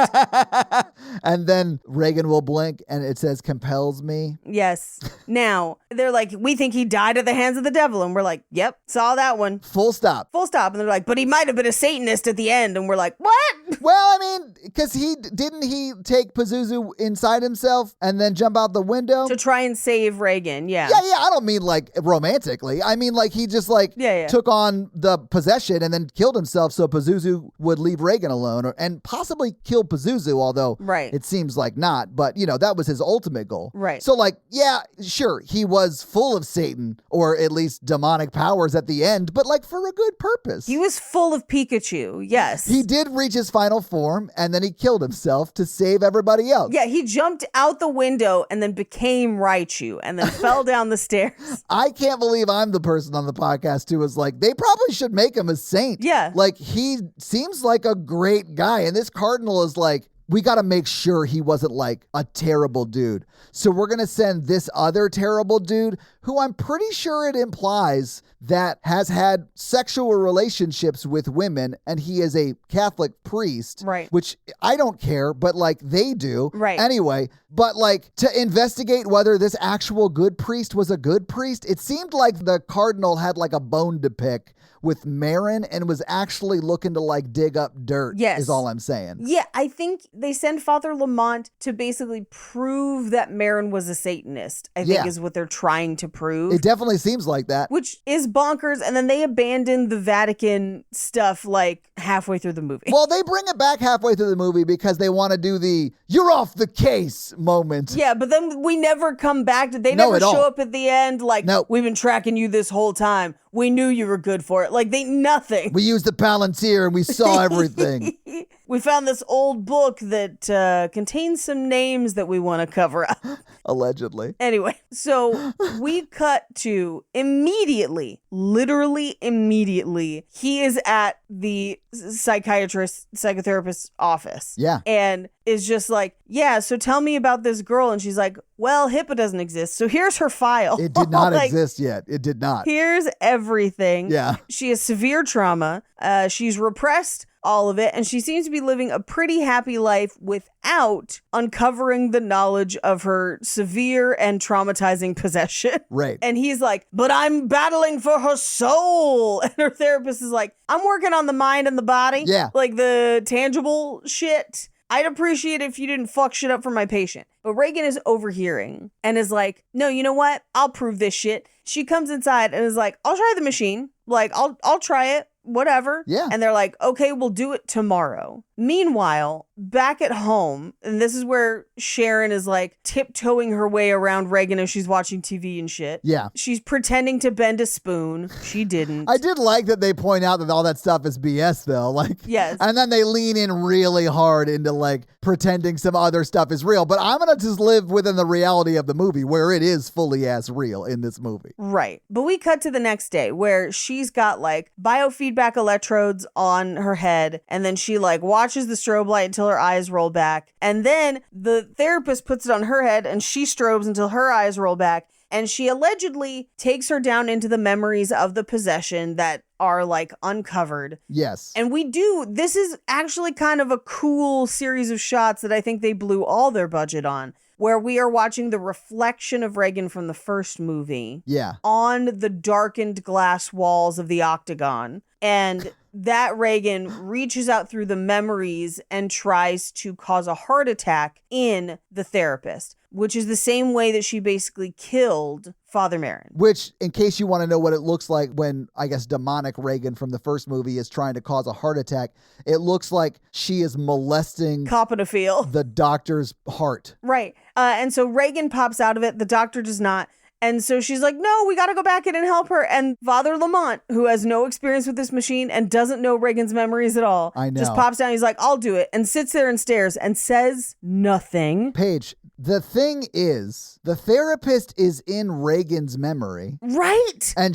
And then Reagan will blink and it says compels me. Yes. Now, they're like, we think he died at the hands of the devil. And we're like, yep, saw that one. Full stop. Full stop. And they're like, but he might have been a Satanist at the end. And we're like, what? Well, I mean, because didn't he take Pazuzu inside himself and then jump out the window? To try and save Reagan. Yeah. Yeah, I don't mean like romantically. I mean like he just like took on the possession and then killed himself so Pazuzu would leave Reagan alone and possibly kill Pazuzu, although it seems like not. But, that was his ultimate goal. Right. So like, yeah, sure, he was full of Satan or at least demonic powers at the end, but like for a good purpose. He was full of Pikachu. Yes. He did reach his final form and then he killed himself to save everybody else. Yeah, he jumped out the window and then became Raichu and then fell down the stairs. I can't believe I'm the person on the podcast who is like, they probably should make him a saint. Yeah. Like, he seems like a great guy. And this cardinal is like, we got to make sure he wasn't like a terrible dude. So we're going to send this other terrible dude who I'm pretty sure it implies that has had sexual relationships with women and he is a Catholic priest. Right. Which I don't care, but like they do. Right. Anyway, but like to investigate whether this actual good priest was a good priest, it seemed like the cardinal had like a bone to pick with Merrin and was actually looking to like dig up dirt. Yes. Is all I'm saying. Yeah, I think they send Father Lamont to basically prove that Merrin was a Satanist, I think is what they're trying to prove. It definitely seems like that. Which is bonkers. And then they abandon the Vatican stuff like halfway through the movie. Well, they bring it back halfway through the movie because they want to do the "you're off the case" moment. Yeah, but then we never come back to. They never show up at the end like, we've been tracking you this whole time. We knew you were good for it. Like, nothing. We used the Palantir and we saw everything. We found this old book that contains some names that we want to cover up. Allegedly. Anyway, so we cut to immediately, literally immediately, he is at the psychotherapist's office. Yeah. And is just like, yeah, so tell me about this girl. And she's like, well, HIPAA doesn't exist. So here's her file. It did not exist yet. It did not. Here's everything. Yeah. She has severe trauma. She's repressed all of it. And she seems to be living a pretty happy life without uncovering the knowledge of her severe and traumatizing possession. Right. And he's like, but I'm battling for her soul. And her therapist is like, I'm working on the mind and the body. Yeah. Like the tangible shit. I'd appreciate it if you didn't fuck shit up for my patient. But Reagan is overhearing and is like, no, you know what? I'll prove this shit. She comes inside and is like, I'll try the machine. Like, I'll try it. Whatever. Yeah. And they're like, okay, we'll do it tomorrow. Meanwhile, back at home, and this is where Sharon is like tiptoeing her way around Reagan as she's watching TV and shit. Yeah. She's pretending to bend a spoon. She didn't. I did like that they point out that all that stuff is BS though. Like, yes. And then they lean in really hard into like pretending some other stuff is real. But I'm going to just live within the reality of the movie where it is fully ass real in this movie. Right. But we cut to the next day where she's got like biofeedback electrodes on her head. And then she like watches the strobe light until her eyes roll back. And then the therapist puts it on her head and she strobes until her eyes roll back. And she allegedly takes her down into the memories of the possession that are like uncovered. Yes. And this is actually kind of a cool series of shots that I think they blew all their budget on, where we are watching the reflection of Regan from the first movie on the darkened glass walls of the octagon. And that Regan reaches out through the memories and tries to cause a heart attack in the therapist, which is the same way that she basically killed Father Merrin. Which, in case you want to know what it looks like when, I guess, demonic Regan from the first movie is trying to cause a heart attack, it looks like she is molesting the doctor's heart. Right. And so Regan pops out of it. The doctor does not. And so she's like, no, we got to go back in and help her. And Father Lamont, who has no experience with this machine and doesn't know Regan's memories at all, just pops down. He's like, I'll do it. And sits there and stares and says nothing. Paige, the thing is, the therapist is in Regan's memory. Right. And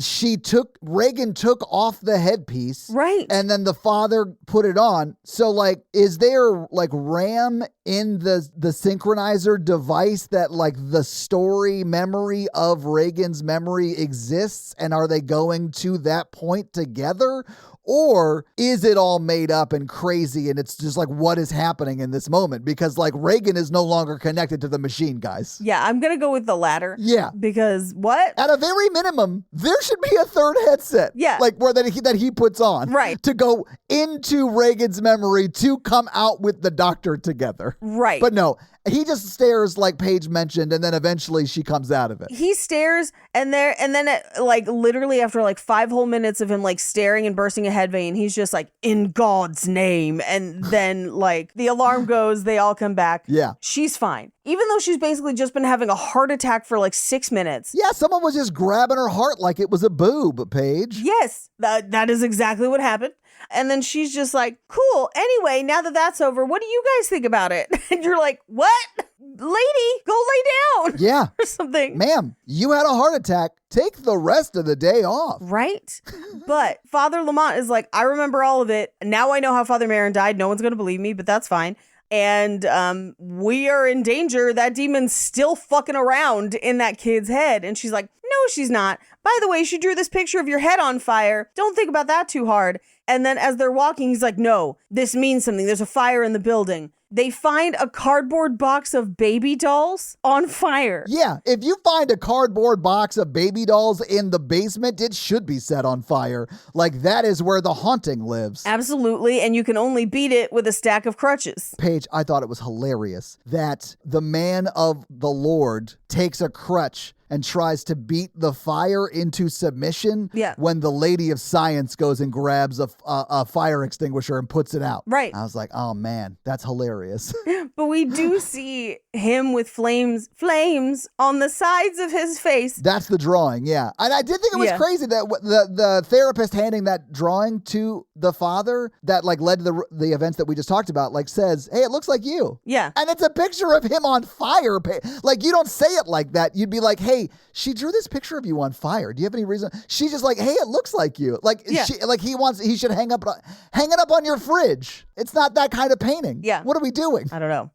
Regan took off the headpiece. Right. And then the father put it on. So, like, is there, like, RAM in the synchronizer device that, like, the story memory of Regan's memory exists? And are they going to that point together? Or is it all made up and crazy and it's just like, what is happening in this moment? Because, like, Regan is no longer connected to the machine, guys. Yeah, I'm going to go with the latter. Yeah. Because what? At a very minimum, there should be a third headset. Yeah. Like, that he puts on. Right. To go into Regan's memory to come out with the doctor together. Right. But no, he just stares, like Paige mentioned, and then eventually she comes out of it. He stares, and then like literally after like 5 whole minutes of him like staring and bursting a head vein, he's just like, in God's name. And then like the alarm goes, they all come back. Yeah. She's fine. Even though she's basically just been having a heart attack for like 6 minutes. Yeah, someone was just grabbing her heart like it was a boob, Paige. Yes, that is exactly what happened. And then she's just like, cool. Anyway, now that that's over, what do you guys think about it? And you're like, what? Lady, go lay down. Yeah. Or something. Ma'am, you had a heart attack. Take the rest of the day off. Right? But Father Lamont is like, I remember all of it. Now I know how Father Merrin died. No one's going to believe me, but that's fine. And we are in danger. That demon's still fucking around in that kid's head. And she's like, no, she's not. By the way, she drew this picture of your head on fire. Don't think about that too hard. And then as they're walking, he's like, no, this means something. There's a fire in the building. They find a cardboard box of baby dolls on fire. Yeah, if you find a cardboard box of baby dolls in the basement, it should be set on fire. Like, that is where the haunting lives. Absolutely, and you can only beat it with a stack of crutches. Paige, I thought it was hilarious that the man of the Lord takes a crutch and tries to beat the fire into submission when the lady of science goes and grabs a fire extinguisher and puts it out. Right. I was like, oh man, that's hilarious. But we do see him with flames on the sides of his face. That's the drawing, yeah. And I did think it was crazy that the therapist handing that drawing to the father that like led to the events that we just talked about, like says, hey, it looks like you. Yeah. And it's a picture of him on fire. Like, you don't say it like that. You'd be like, hey, she drew this picture of you on fire. Do you have any reason? She's just like, hey, it looks like you. Like, he should hang it up on your fridge. It's not that kind of painting. Yeah. What are we doing? I don't know.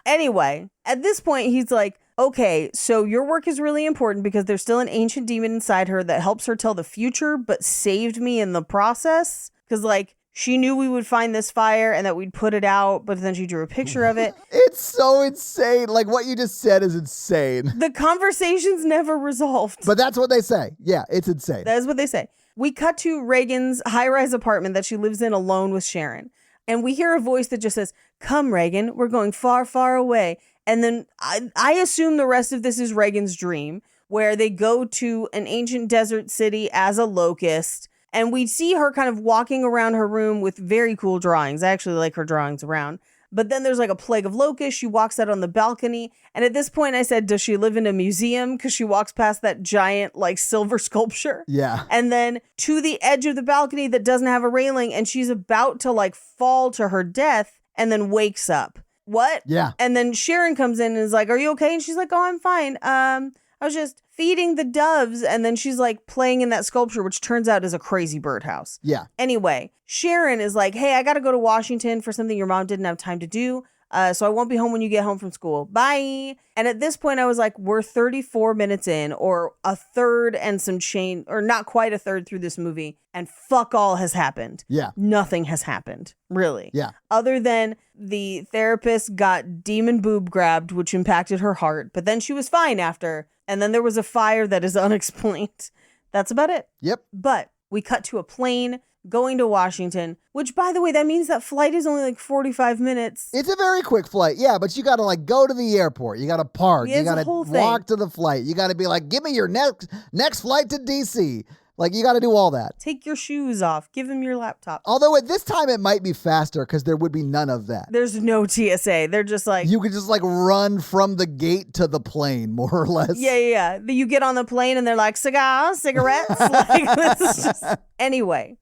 Anyway, at this point, he's like, okay, so your work is really important because there's still an ancient demon inside her that helps her tell the future, but saved me in the process. Because, like, she knew we would find this fire and that we'd put it out, but then she drew a picture of it. It's so insane. Like, what you just said is insane. The conversation's never resolved. But that's what they say. Yeah, it's insane. That is what they say. We cut to Regan's high-rise apartment that she lives in alone with Sharon. And we hear a voice that just says, come, Regan, we're going far, far away. And then I assume the rest of this is Regan's dream, where they go to an ancient desert city as a locust. And we see her kind of walking around her room with very cool drawings. I actually like her drawings around. But then there's like a plague of locusts. She walks out on the balcony. And at this point I said, does she live in a museum? Because she walks past that giant like silver sculpture. Yeah. And then to the edge of the balcony that doesn't have a railing. And she's about to like fall to her death and then wakes up. What? Yeah. And then Sharon comes in and is like, are you okay? And she's like, oh, I'm fine. I was just feeding the doves. And then she's like playing in that sculpture, which turns out is a crazy birdhouse. Yeah. Anyway, Sharon is like, hey, I got to go to Washington for something your mom didn't have time to do. So I won't be home when you get home from school. Bye. And at this point, I was like, we're 34 minutes in, or a third and some change, or not quite a third through this movie, and fuck all has happened. Yeah. Nothing has happened, really. Yeah. Other than the therapist got demon boob grabbed, which impacted her heart, but then she was fine after. And then there was a fire that is unexplained. That's about it. Yep. But we cut to a plane going to Washington, which, by the way, that means that flight is only like 45 minutes. It's a very quick flight, yeah, but you got to like go to the airport. You got to park. Yeah, you got to walk to the flight. You got to be like, give me your next flight to DC. Like, you got to do all that. Take your shoes off. Give him your laptop. Although at this time it might be faster because there would be none of that. There's no TSA. They're just like... You could just like run from the gate to the plane, more or less. Yeah. You get on the plane and they're like, cigarettes? Like, this is just... Anyway,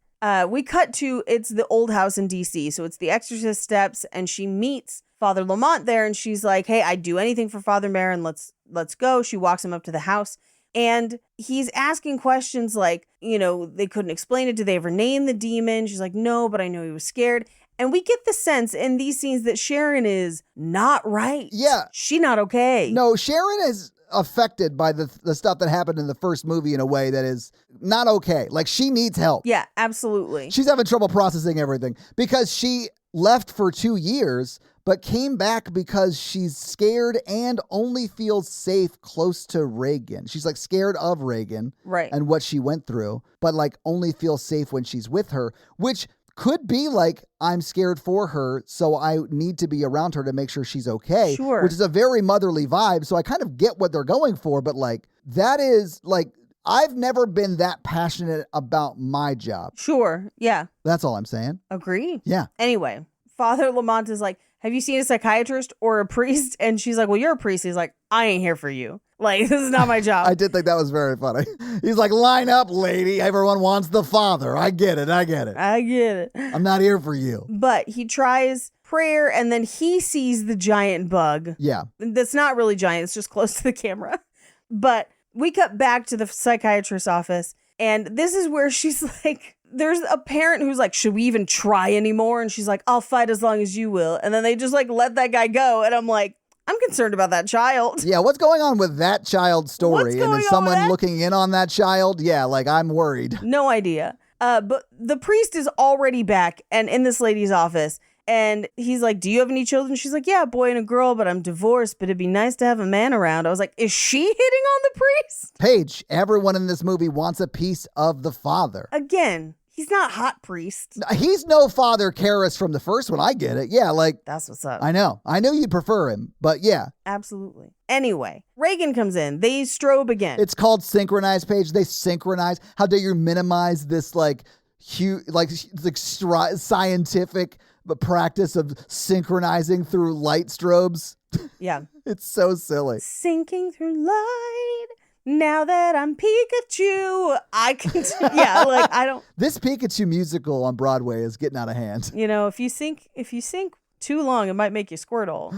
we cut to, it's the old house in DC. So it's the Exorcist steps, and she meets Father Lamont there, and she's like, hey, I'd do anything for Father Marin. Let's go. She walks him up to the house. And he's asking questions like, they couldn't explain it. Did they ever name the demon? She's like, no, but I know he was scared. And we get the sense in these scenes that Sharon is not right. Yeah. She not okay. No, Sharon is affected by the stuff that happened in the first movie in a way that is not okay. Like, she needs help. Yeah, absolutely. She's having trouble processing everything because she left for 2 years, but came back because she's scared and only feels safe close to Reagan. She's like scared of Reagan, right, and what she went through, but like only feels safe when she's with her, which could be like, I'm scared for her, so I need to be around her to make sure she's okay. Sure. Which is a very motherly vibe. So I kind of get what they're going for, but like, that is like, I've never been that passionate about my job. Sure. Yeah. That's all I'm saying. Agree. Yeah. Anyway, Father Lamont is like, have you seen a psychiatrist or a priest? And she's like, well, you're a priest. He's like, I ain't here for you. Like, this is not my job. I did think that was very funny. He's like, line up, lady. Everyone wants the father. I get it. I'm not here for you. But he tries prayer, and then he sees the giant bug. Yeah. That's not really giant. It's just close to the camera. But we cut back to the psychiatrist's office, and this is where she's like, there's a parent who's like, should we even try anymore? And she's like, I'll fight as long as you will. And then they just like let that guy go. And I'm like, I'm concerned about that child. Yeah, what's going on with that child's story? And is someone looking in on that child? Yeah, like, I'm worried. No idea. But the priest is already back and in this lady's office. And he's like, do you have any children? She's like, yeah, a boy and a girl, but I'm divorced, but it'd be nice to have a man around. I was like, is she hitting on the priest? Paige, everyone in this movie wants a piece of the father. Again, he's not hot priest. He's no Father Karras from the first one. I get it. Yeah, like. That's what's up. I know you'd prefer him, but yeah. Absolutely. Anyway, Reagan comes in. They strobe again. It's called synchronize, Paige. They synchronize. How dare you minimize this like huge, like scientific practice of synchronizing through light strobes? Yeah. It's so silly. Sinking through light. Now that I'm Pikachu, I can, yeah, like, I don't. This Pikachu musical on Broadway is getting out of hand. If you sink too long, it might make you Squirtle.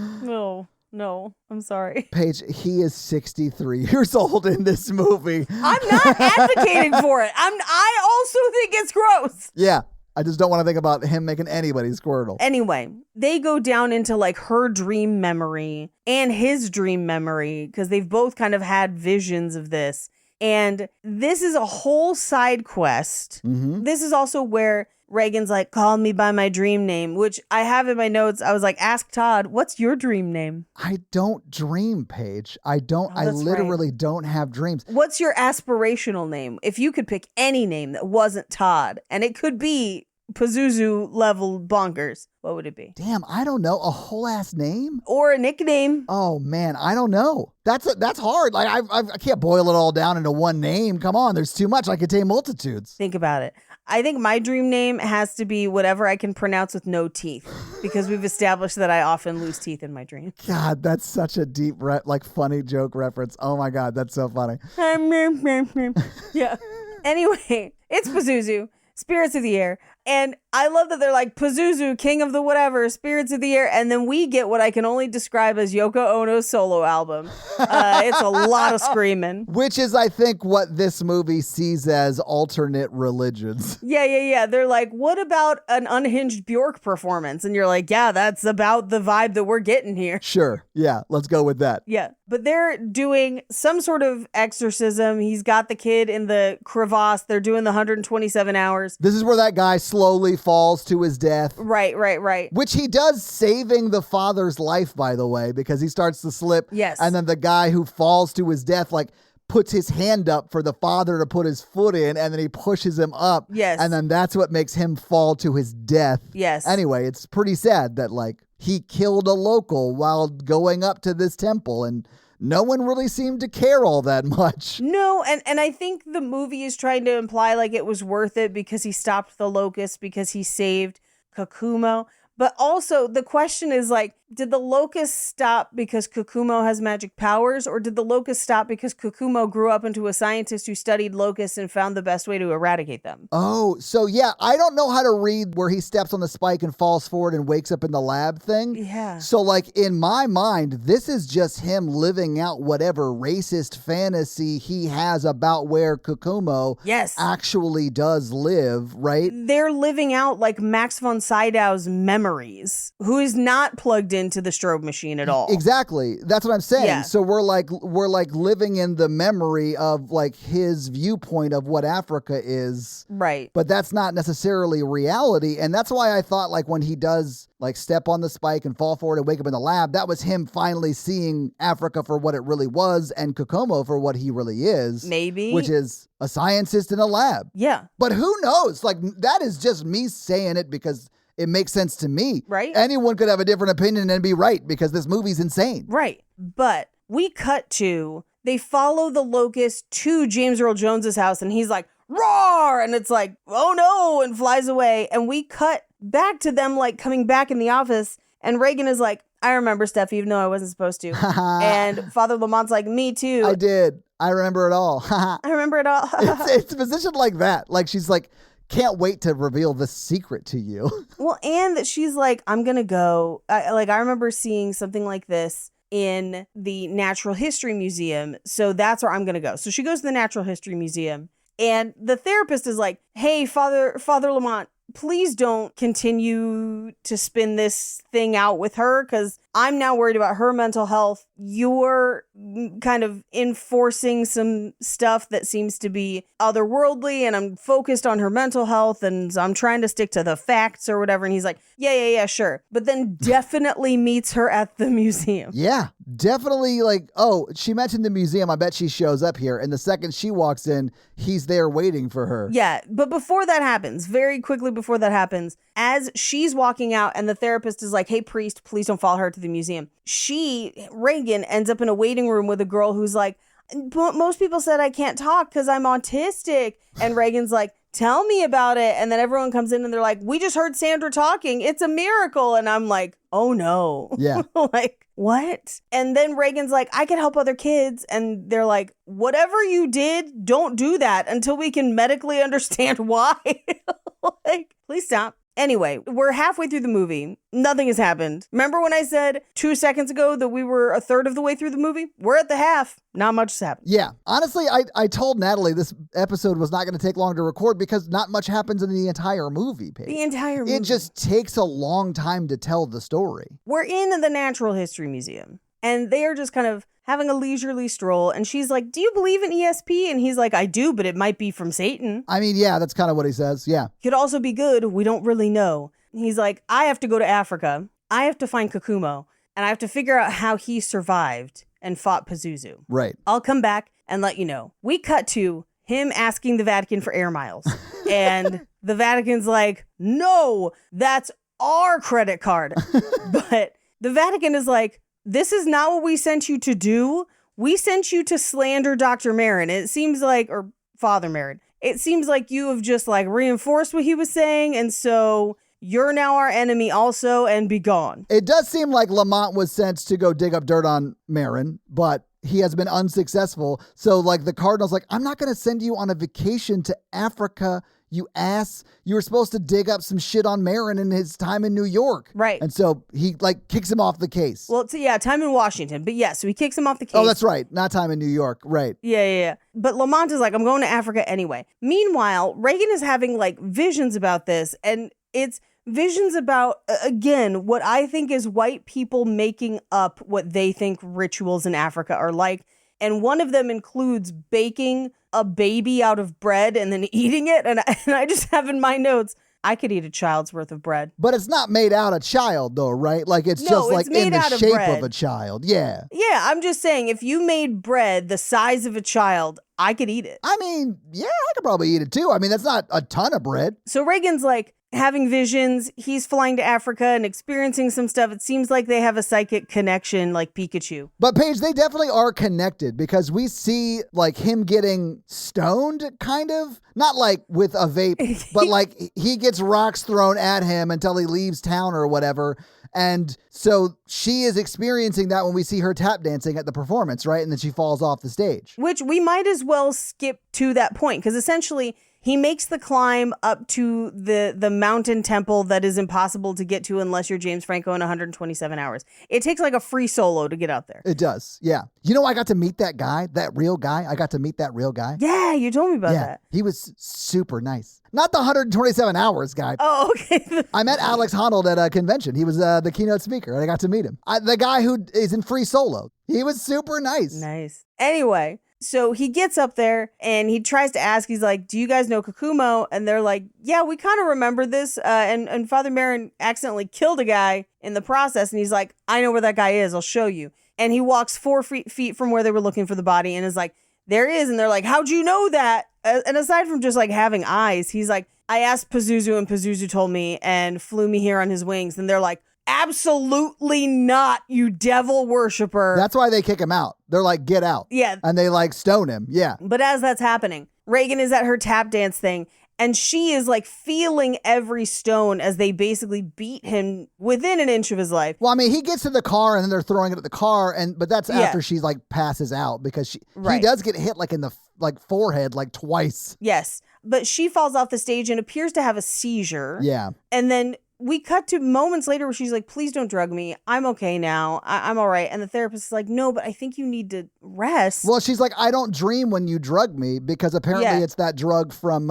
No, I'm sorry. Paige, he is 63 years old in this movie. I'm not advocating for it. I also think it's gross. Yeah. I just don't want to think about him making anybody Squirtle. Anyway, they go down into like her dream memory and his dream memory because they've both kind of had visions of this. And this is a whole side quest. Mm-hmm. This is also where Reagan's like, call me by my dream name, which I have in my notes. I was like, ask Todd, what's your dream name? I don't dream, Paige. I literally don't have dreams. What's your aspirational name? If you could pick any name that wasn't Todd, and it could be Pazuzu level bonkers, what would it be? Damn, I don't know. A whole ass name? Or a nickname? Oh man, I don't know. That's hard. Like I can't boil it all down into one name. Come on, there's too much. I could take multitudes. Think about it. I think my dream name has to be whatever I can pronounce with no teeth, because we've established that I often lose teeth in my dreams. God, that's such a deep, funny joke reference. Oh my God, that's so funny. Yeah. Anyway, it's Pazuzu, Spirits of the Air. And I love that they're like, Pazuzu, king of the whatever, spirits of the air. And then we get what I can only describe as Yoko Ono's solo album. It's a lot of screaming. Which is, I think, what this movie sees as alternate religions. Yeah. They're like, what about an unhinged Bjork performance? And you're like, yeah, that's about the vibe that we're getting here. Sure. Yeah, let's go with that. Yeah. But they're doing some sort of exorcism. He's got the kid in the crevasse. They're doing the 127 hours. This is where that guy slowly falls to his death. Right. Which he does, saving the father's life, by the way, because he starts to slip. Yes. And then the guy who falls to his death, like, puts his hand up for the father to put his foot in, and then he pushes him up. Yes. And then that's what makes him fall to his death. Yes. Anyway, it's pretty sad that, like, he killed a local while going up to this temple, and no one really seemed to care all that much. No, and I think the movie is trying to imply like it was worth it because he stopped the locust, because he saved Kakumo. But also the question is like, did the locust stop because Kakumo has magic powers, or did the locust stop because Kakumo grew up into a scientist who studied locusts and found the best way to eradicate them? Oh, so yeah, I don't know how to read where he steps on the spike and falls forward and wakes up in the lab thing. Yeah. So like in my mind, this is just him living out whatever racist fantasy he has about where Kakumo actually does live, right? They're living out like Max von Sydow's memories, who is not plugged into the strobe machine at all. Exactly. That's what I'm saying. Yeah. So we're like living in the memory of like his viewpoint of what Africa is. Right. But that's not necessarily reality. And that's why I thought like when he does like step on the spike and fall forward and wake up in the lab, that was him finally seeing Africa for what it really was and Kokomo for what he really is. Maybe. Which is a scientist in a lab. Yeah. But who knows? Like that is just me saying it because it makes sense to me. Right. Anyone could have a different opinion and be right because this movie's insane. Right. But we cut to, they follow the locust to James Earl Jones's house and he's like, roar! And it's like, oh no, and flies away. And we cut back to them like coming back in the office and Reagan is like, I remember stuff even though I wasn't supposed to. And Father Lamont's like, me too. I did. I remember it all. I remember it all. It's positioned like that. Like she's like, can't wait to reveal the secret to you. Well, and that she's like, I'm going to go. I remember seeing something like this in the Natural History Museum. So that's where I'm going to go. So she goes to the Natural History Museum and the therapist is like, hey, Father Lamont, please don't continue to spin this thing out with her because I'm now worried about her mental health. You're kind of enforcing some stuff that seems to be otherworldly and I'm focused on her mental health and I'm trying to stick to the facts or whatever. And he's like, yeah, sure. But then definitely meets her at the museum. Yeah, definitely like, oh, she mentioned the museum. I bet she shows up here. And the second she walks in, he's there waiting for her. Yeah, but before that happens, very quickly before that happens, as she's walking out and the therapist is like, hey, priest, please don't follow her to the museum. Reagan, ends up in a waiting room with a girl who's like, most people said I can't talk because I'm autistic. And Reagan's like, tell me about it. And then everyone comes in and they're like, we just heard Sandra talking. It's a miracle. And I'm like, oh no. Yeah. Like, what? And then Reagan's like, I can help other kids. And they're like, whatever you did, don't do that until we can medically understand why. Like, please stop. Anyway, we're halfway through the movie. Nothing has happened. Remember when I said 2 seconds ago that we were a third of the way through the movie? We're at the half. Not much has happened. Yeah. Honestly, I told Natalie this episode was not going to take long to record because not much happens in the entire movie, Paige. The entire movie. It just takes a long time to tell the story. We're in the Natural History Museum, and they are just kind of having a leisurely stroll. And she's like, do you believe in ESP? And he's like, I do, but it might be from Satan. I mean, yeah, that's kind of what he says. Yeah. Could also be good. We don't really know. He's like, I have to go to Africa. I have to find Kakumo. And I have to figure out how he survived and fought Pazuzu. Right. I'll come back and let you know. We cut to him asking the Vatican for air miles. And the Vatican's like, no, that's our credit card. But the Vatican is like, this is not what we sent you to do. We sent you to slander Dr. Marin. It seems like, or Father Marin. It seems like you have just like reinforced what he was saying. And so you're now our enemy also and be gone. It does seem like Lamont was sent to go dig up dirt on Marin, but he has been unsuccessful. So like the Cardinal's like, I'm not going to send you on a vacation to Africa you ass. You were supposed to dig up some shit on Marin in his time in New York. Right. And so he like kicks him off the case. Well, time in Washington. But yeah, so he kicks him off the case. Oh, that's right. Not time in New York. Right. Yeah. But Lamont is like, I'm going to Africa anyway. Meanwhile, Reagan is having like visions about this, and it's visions about, again, what I think is white people making up what they think rituals in Africa are like. And one of them includes baking a baby out of bread and then eating it. And I just have in my notes, I could eat a child's worth of bread. But it's not made out of child, though, right? Like, it's just like in the shape of a child. Yeah. Yeah, I'm just saying, if you made bread the size of a child, I could eat it. I mean, yeah, I could probably eat it too. I mean, that's not a ton of bread. So Reagan's like having visions. He's flying to Africa and experiencing some stuff. It seems like they have a psychic connection like Pikachu. But Paige, they definitely are connected because we see like him getting stoned, kind of. Not like with a vape, but like he gets rocks thrown at him until he leaves town or whatever. And so she is experiencing that when we see her tap dancing at the performance, right? And then she falls off the stage. Which we might as well skip to that point, because essentially he makes the climb up to the mountain temple that is impossible to get to unless you're James Franco in 127 hours. It takes like a free solo to get out there. It does, yeah. You know, I got to meet that guy, that real guy. I got to meet that real guy. Yeah, you told me about that. He was super nice. Not the 127 hours guy. Oh, okay. I met Alex Honnold at a convention. He was the keynote speaker, and I got to meet him. The guy who is in free solo. He was super nice. Nice. Anyway, so he gets up there and he tries to ask, he's like, do you guys know Kokumo? And they're like, yeah, we kind of remember this. And Father Marin accidentally killed a guy in the process. And he's like, I know where that guy is. I'll show you. And he walks 4 feet from where they were looking for the body and is like, there he is. And they're like, how'd you know that? And aside from just like having eyes, he's like, I asked Pazuzu and Pazuzu told me and flew me here on his wings. And they're like, absolutely not, you devil worshiper. That's why they kick him out. They're like, get out. Yeah. And they like stone him. Yeah. But as that's happening, Reagan is at her tap dance thing and she is like feeling every stone as they basically beat him within an inch of his life. Well, I mean, he gets to the car and then they're throwing it at the car, but that's after she's like passes out because he does get hit like in the forehead like twice. Yes. But she falls off the stage and appears to have a seizure. Yeah. And then we cut to moments later where she's like, please don't drug me. I'm okay now. I'm all right. And the therapist is like, no, but I think you need to rest. Well, she's like, I don't dream when you drug me because apparently it's that drug from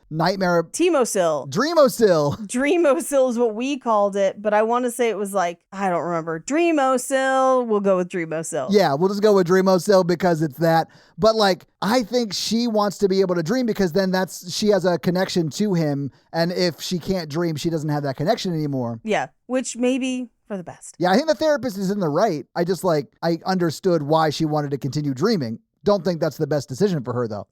Nightmare. Temosil. Dreamosil. Dreamosil is what we called it. But I want to say it was like, I don't remember. Dreamosil. We'll go with Dreamosil. Yeah, we'll just go with Dreamosil because it's that. But like, I think she wants to be able to dream because then she has a connection to him. And if she can't dream, she doesn't have that connection anymore. Yeah, which may be for the best. Yeah, I think the therapist is in the right. I understood why she wanted to continue dreaming. Don't think that's the best decision for her, though.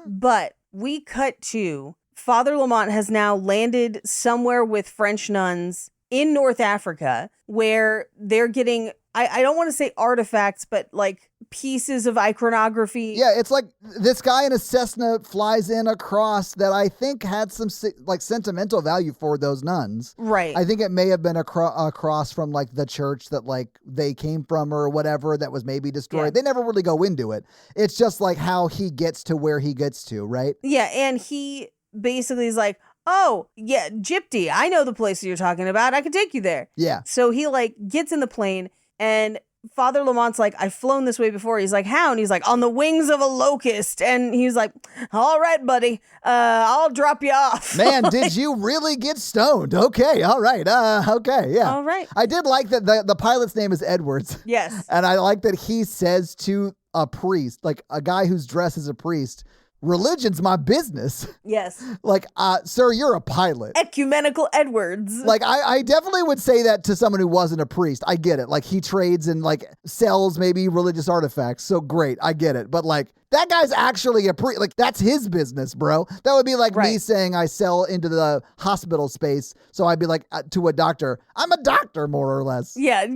But we cut to Father Lamont has now landed somewhere with French nuns in North Africa where they're getting, I don't want to say artifacts, but like pieces of iconography. Yeah, it's like this guy in a Cessna flies in a cross that I think had some like sentimental value for those nuns. Right. I think it may have been a cross from like the church that like they came from or whatever that was maybe destroyed. Yeah. They never really go into it. It's just like how he gets to where he gets to, right? Yeah, and he basically is like, oh, yeah, Gypty, I know the place you're talking about. I can take you there. Yeah. So he like gets in the plane and Father Lamont's like, I've flown this way before. He's like, how? And he's like, on the wings of a locust. And he's like, all right, buddy, I'll drop you off. Man, did you really get stoned? Okay, all right, okay, yeah. All right. I did like that the pilot's name is Edwards. Yes. And I like that he says to a priest, like a guy who's dressed as a priest, religion's my business. Yes. Like, sir, you're a pilot. Ecumenical Edwards. Like, I definitely would say that to someone who wasn't a priest. I get it. Like, he trades and, like, sells maybe religious artifacts. So great. I get it. But, like, that guy's actually a priest. Like, that's his business, bro. That would be like me saying I sell into the hospital space. So I'd be like, to a doctor, I'm a doctor, more or less. Yeah.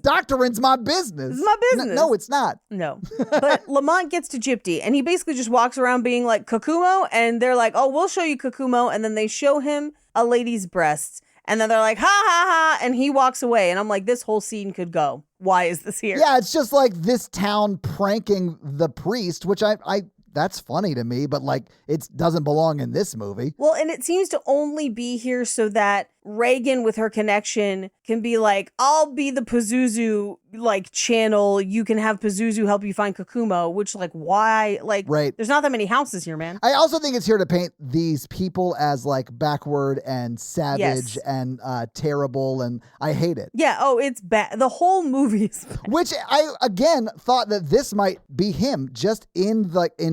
Doctoring's my business. It's my business. No, it's not. No. But Lamont gets to Gypty, and he basically just walks around being like, Kokumo? And they're like, oh, we'll show you Kokumo. And then they show him a lady's breasts. And then they're like, ha, ha, ha. And he walks away. And I'm like, this whole scene could go. Why is this here? Yeah, it's just like this town pranking the priest, which I that's funny to me, but like it doesn't belong in this movie. Well, and it seems to only be here so that Reagan with her connection can be like, I'll be the Pazuzu like channel. You can have Pazuzu help you find Kakumo, which like why? Like Right. There's not that many houses here, man. I also think it's here to paint these people as like backward and savage Yes. and terrible, and I hate it. Yeah, oh, it's bad. The whole movie is bad. Which I again thought that this might be him, just in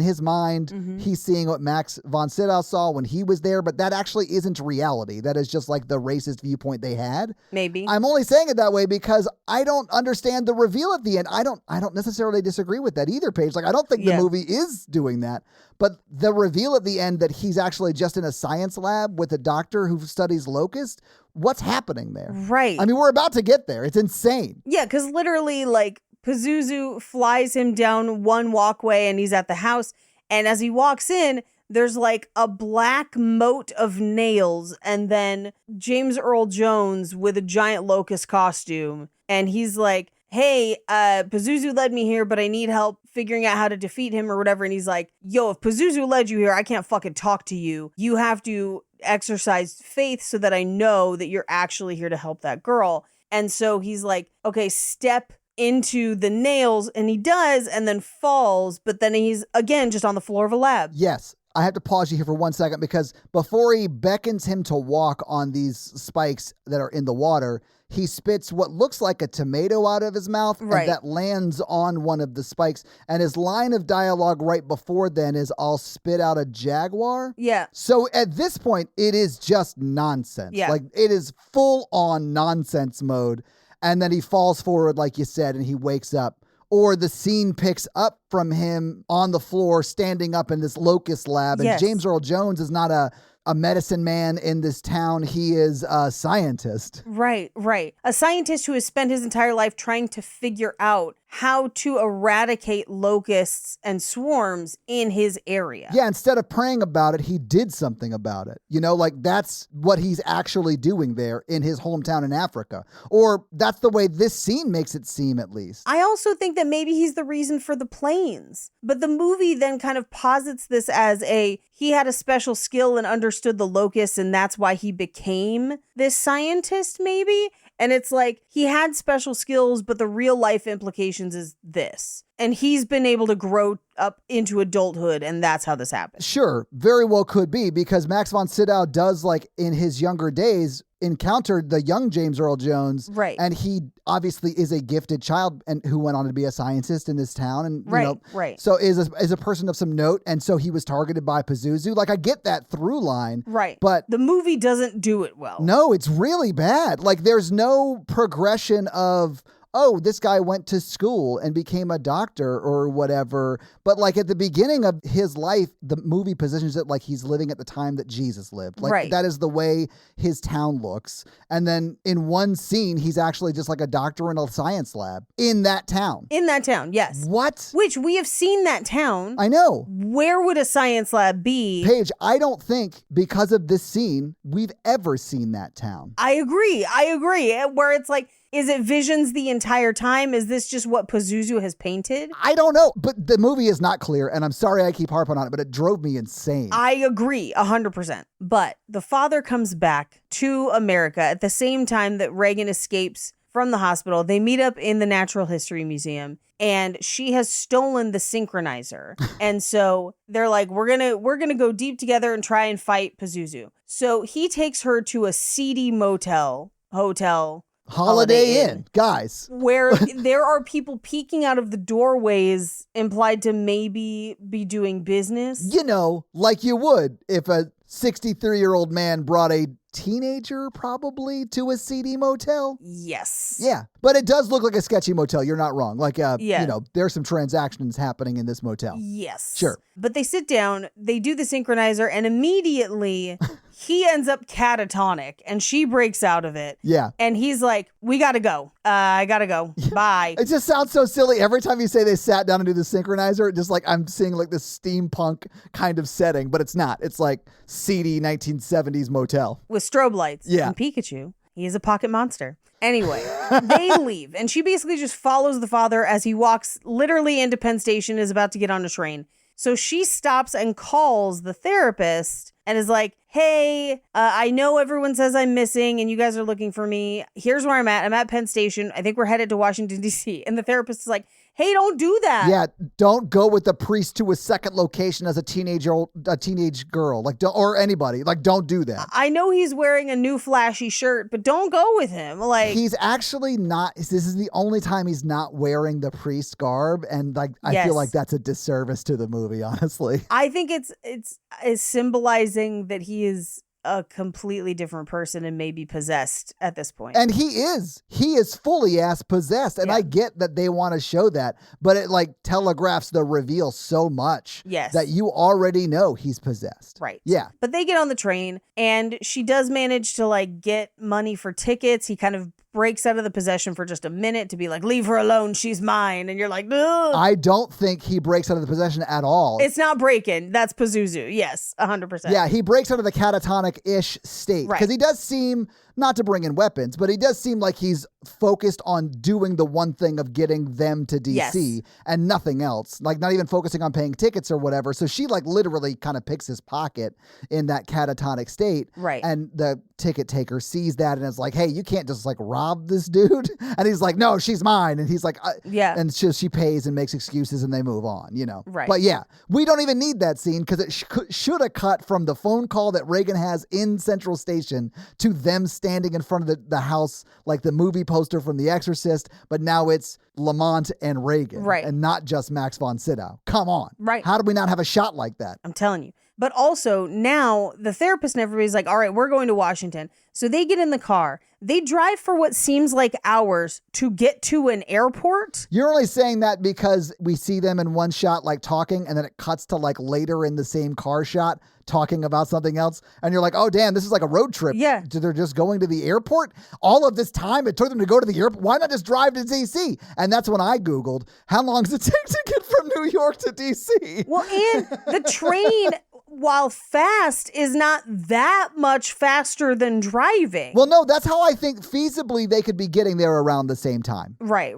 his mind. Mm-hmm. He's seeing what Max von Sydow saw when he was there, but that actually isn't reality. That is just like the racist viewpoint they had. Maybe. I'm only saying it that way because I don't understand the reveal at the end. I don't necessarily disagree with that either, Paige. Like I don't think the movie is doing that, but the reveal at the end that he's actually just in a science lab with a doctor who studies locust. What's happening there? Right. I mean, we're about to get there. It's insane. Yeah, because literally, like, Pazuzu flies him down one walkway and he's at the house. And as he walks in, there's like a black moat of nails and then James Earl Jones with a giant locust costume. And he's like, hey, Pazuzu led me here, but I need help figuring out how to defeat him or whatever. And he's like, yo, if Pazuzu led you here, I can't fucking talk to you. You have to exercise faith so that I know that you're actually here to help that girl. And so he's like, okay, step into the nails, and he does, and then falls, but then he's again just on the floor of a lab. Yes. I have to pause you here for 1 second because before he beckons him to walk on these spikes that are in the water, he spits what looks like a tomato out of his mouth, Right. and that lands on one of the spikes. And his line of dialogue right before then is, I'll spit out a jaguar. Yeah. So at this point, it is just nonsense. Yeah. Like it is full on nonsense mode. And then he falls forward, like you said, and he wakes up. Or the scene picks up from him on the floor, standing up in this locust lab. And Yes. James Earl Jones is not a medicine man in this town. He is a scientist. Right, right. A scientist who has spent his entire life trying to figure out how to eradicate locusts and swarms in his area. Yeah, instead of praying about it, he did something about it. You know, like that's what he's actually doing there in his hometown in Africa. Or that's the way this scene makes it seem, at least. I also think that maybe he's the reason for the planes. But the movie then kind of posits this as he had a special skill and understood the locusts, and that's why he became this scientist, maybe? And it's like, he had special skills, but the real life implications is this. And he's been able to grow up into adulthood, and that's how this happened. Sure, very well could be, because Max von Sydow does, like, in his younger days, encountered the young James Earl Jones. Right. And he obviously is a gifted child and who went on to be a scientist in this town. And, you Right, know, right. So is a person of some note. And so he was targeted by Pazuzu. Like, I get that through line. Right. But the movie doesn't do it well. no, it's really bad. Like, there's no progression of, oh, this guy went to school and became a doctor or whatever. But like at the beginning of his life, the movie positions it like he's living at the time that Jesus lived. Like Right. that is the way his town looks. And then in one scene, he's actually just like a doctor in a science lab in that town. In that town, yes. What? Which we have seen that town. I know. Where would a science lab be? Paige, I don't think because of this scene, we've ever seen that town. I agree. Where it's like, is it visions the entire time? Is this just what Pazuzu has painted? I don't know, but the movie is not clear, and I'm sorry I keep harping on it, but it drove me insane. I agree 100%. But the father comes back to America at the same time that Reagan escapes from the hospital. They meet up in the Natural History Museum, and she has stolen the synchronizer. And so they're like, we're gonna go deep together and try and fight Pazuzu. So he takes her to a seedy hotel. Holiday Inn, guys. Where there are people peeking out of the doorways implied to maybe be doing business. You know, like you would if a 63-year-old man brought a teenager probably to a seedy motel. Yes. Yeah, but it does look like a sketchy motel. You're not wrong. Like, Yeah. you know, there's some transactions happening in this motel. Yes. Sure. But they sit down, they do the synchronizer, and immediately he ends up catatonic and she breaks out of it. Yeah. And he's like, we gotta go. I gotta go. Bye. It just sounds so silly. Every time you say they sat down and do the synchronizer, just like I'm seeing like this steampunk kind of setting, but it's not. It's like seedy 1970s motel. With strobe lights. Yeah. And Pikachu. He is a pocket monster. Anyway, they leave. And she basically just follows the father as he walks literally into Penn Station, is about to get on a train. So she stops and calls the therapist and is like, hey, I know everyone says I'm missing and you guys are looking for me. Here's where I'm at. I'm at Penn Station. I think we're headed to Washington, D.C. And the therapist is like, hey, don't do that. Yeah, don't go with the priest to a second location as a teenage girl, like, don't, or anybody. Like, don't do that. I know he's wearing a new flashy shirt, but don't go with him. Like, he's actually not. This is the only time he's not wearing the priest garb, and like, I feel like that's a disservice to the movie. Honestly, I think it's symbolizing that he is a completely different person and maybe possessed at this point. And he is fully ass possessed. And I get that they want to show that, but it like telegraphs the reveal so much that you already know he's possessed. Right. Yeah. But they get on the train and she does manage to like get money for tickets. He kind of breaks out of the possession for just a minute to be like, leave her alone, she's mine. And you're like, ugh. I don't think he breaks out of the possession at all. It's not breaking. That's Pazuzu. Yes, 100%. Yeah, he breaks out of the catatonic-ish state. Because he does seem, not to bring in weapons, but he does seem like he's focused on doing the one thing of getting them to DC and nothing else. Like not even focusing on paying tickets or whatever. So she like literally kind of picks his pocket in that catatonic state. Right. And the ticket taker sees that and is like, hey, you can't just like rob this dude. And he's like, no, she's mine. And he's like, and she pays and makes excuses and they move on, you know. Right. But yeah, we don't even need that scene because it should have cut from the phone call that Reagan has in Central Station to them standing in front of the house like the movie poster from The Exorcist, but now it's Lamont and Reagan. Right. And not just Max von Sydow. Come on. Right. How do we not have a shot like that? I'm telling you. But also now the therapist and everybody's like, all right, we're going to Washington. So they get in the car. They drive for what seems like hours to get to an airport. You're only saying that because we see them in one shot like talking and then it cuts to like later in the same car shot talking about something else. And you're like, oh, damn, this is like a road trip. Yeah. They're just going to the airport. All of this time it took them to go to the airport. Why not just drive to DC? And that's when I Googled, how long does it take to get from New York to DC? Well, and the train, while fast, is not that much faster than driving. Well, no, that's how I think feasibly they could be getting there around the same time. Right.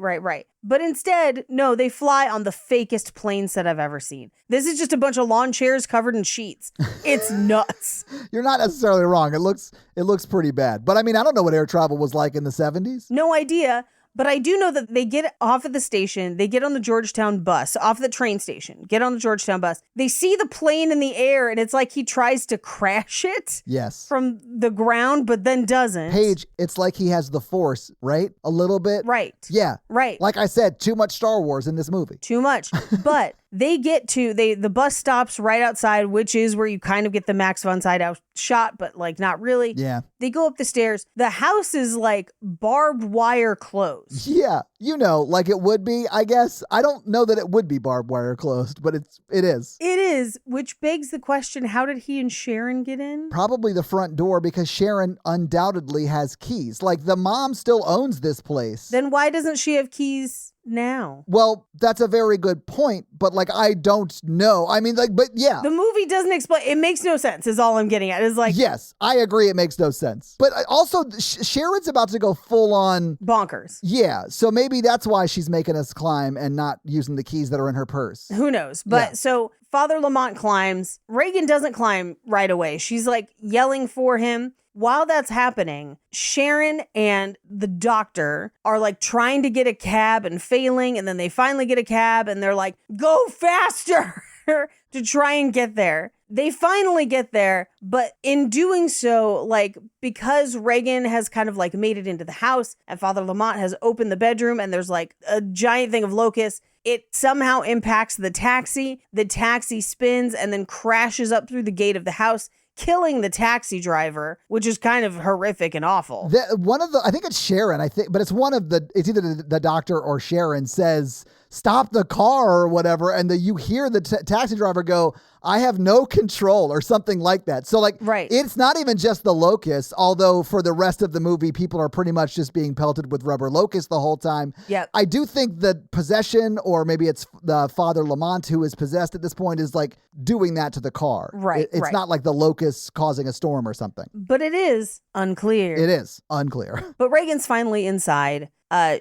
But instead, no, they fly on the fakest plane set I've ever seen. This is just a bunch of lawn chairs covered in sheets. It's nuts. You're not necessarily wrong. It looks pretty bad. But I mean, I don't know what air travel was like in the 70s. No idea. But I do know that they get off at the station, they get on the Georgetown bus, off the train station, get on the Georgetown bus. They see the plane in the air, and it's like he tries to crash it from the ground, but then doesn't. Paige, it's like he has the Force, right? A little bit? Right. Yeah. Right. Like I said, too much Star Wars in this movie. Too much. But they get to, the bus stops right outside, which is where you kind of get the Max von Sydow shot, but like not really. Yeah. They go up the stairs. The house is like barbed wire closed. Yeah, you know, like it would be, I guess. I don't know that it would be barbed wire closed, but it is. It is, which begs the question, how did he and Sharon get in? Probably the front door because Sharon undoubtedly has keys. Like the mom still owns this place. Then why doesn't she have keys now? Well, that's a very good point, but like I don't know. I mean, like, but yeah. The movie doesn't explain. It makes no sense is all I'm getting at. It's like, yes, I agree. It makes no sense. But also Sharon's about to go full on bonkers. Yeah. So maybe that's why she's making us climb and not using the keys that are in her purse. Who knows? But so Father Lamont climbs. Reagan doesn't climb right away. She's like yelling for him. While that's happening, Sharon and the doctor are like trying to get a cab and failing. And then they finally get a cab and they're like, go faster to try and get there. They finally get there. But in doing so, like, because Reagan has kind of like made it into the house and Father Lamont has opened the bedroom and there's like a giant thing of locusts, it somehow impacts the taxi. The taxi spins and then crashes up through the gate of the house, killing the taxi driver, which is kind of horrific and awful. I think it's Sharon, but it's either the doctor or Sharon says, stop the car or whatever. And you hear the taxi driver go, I have no control or something like that. So like, it's not even just the locust, although for the rest of the movie, people are pretty much just being pelted with rubber locusts the whole time. Yep. I do think that possession, or maybe it's the Father Lamont who is possessed at this point, is like doing that to the car. Right. It's not like the locusts causing a storm or something. But it is unclear. It is unclear. But Reagan's finally inside.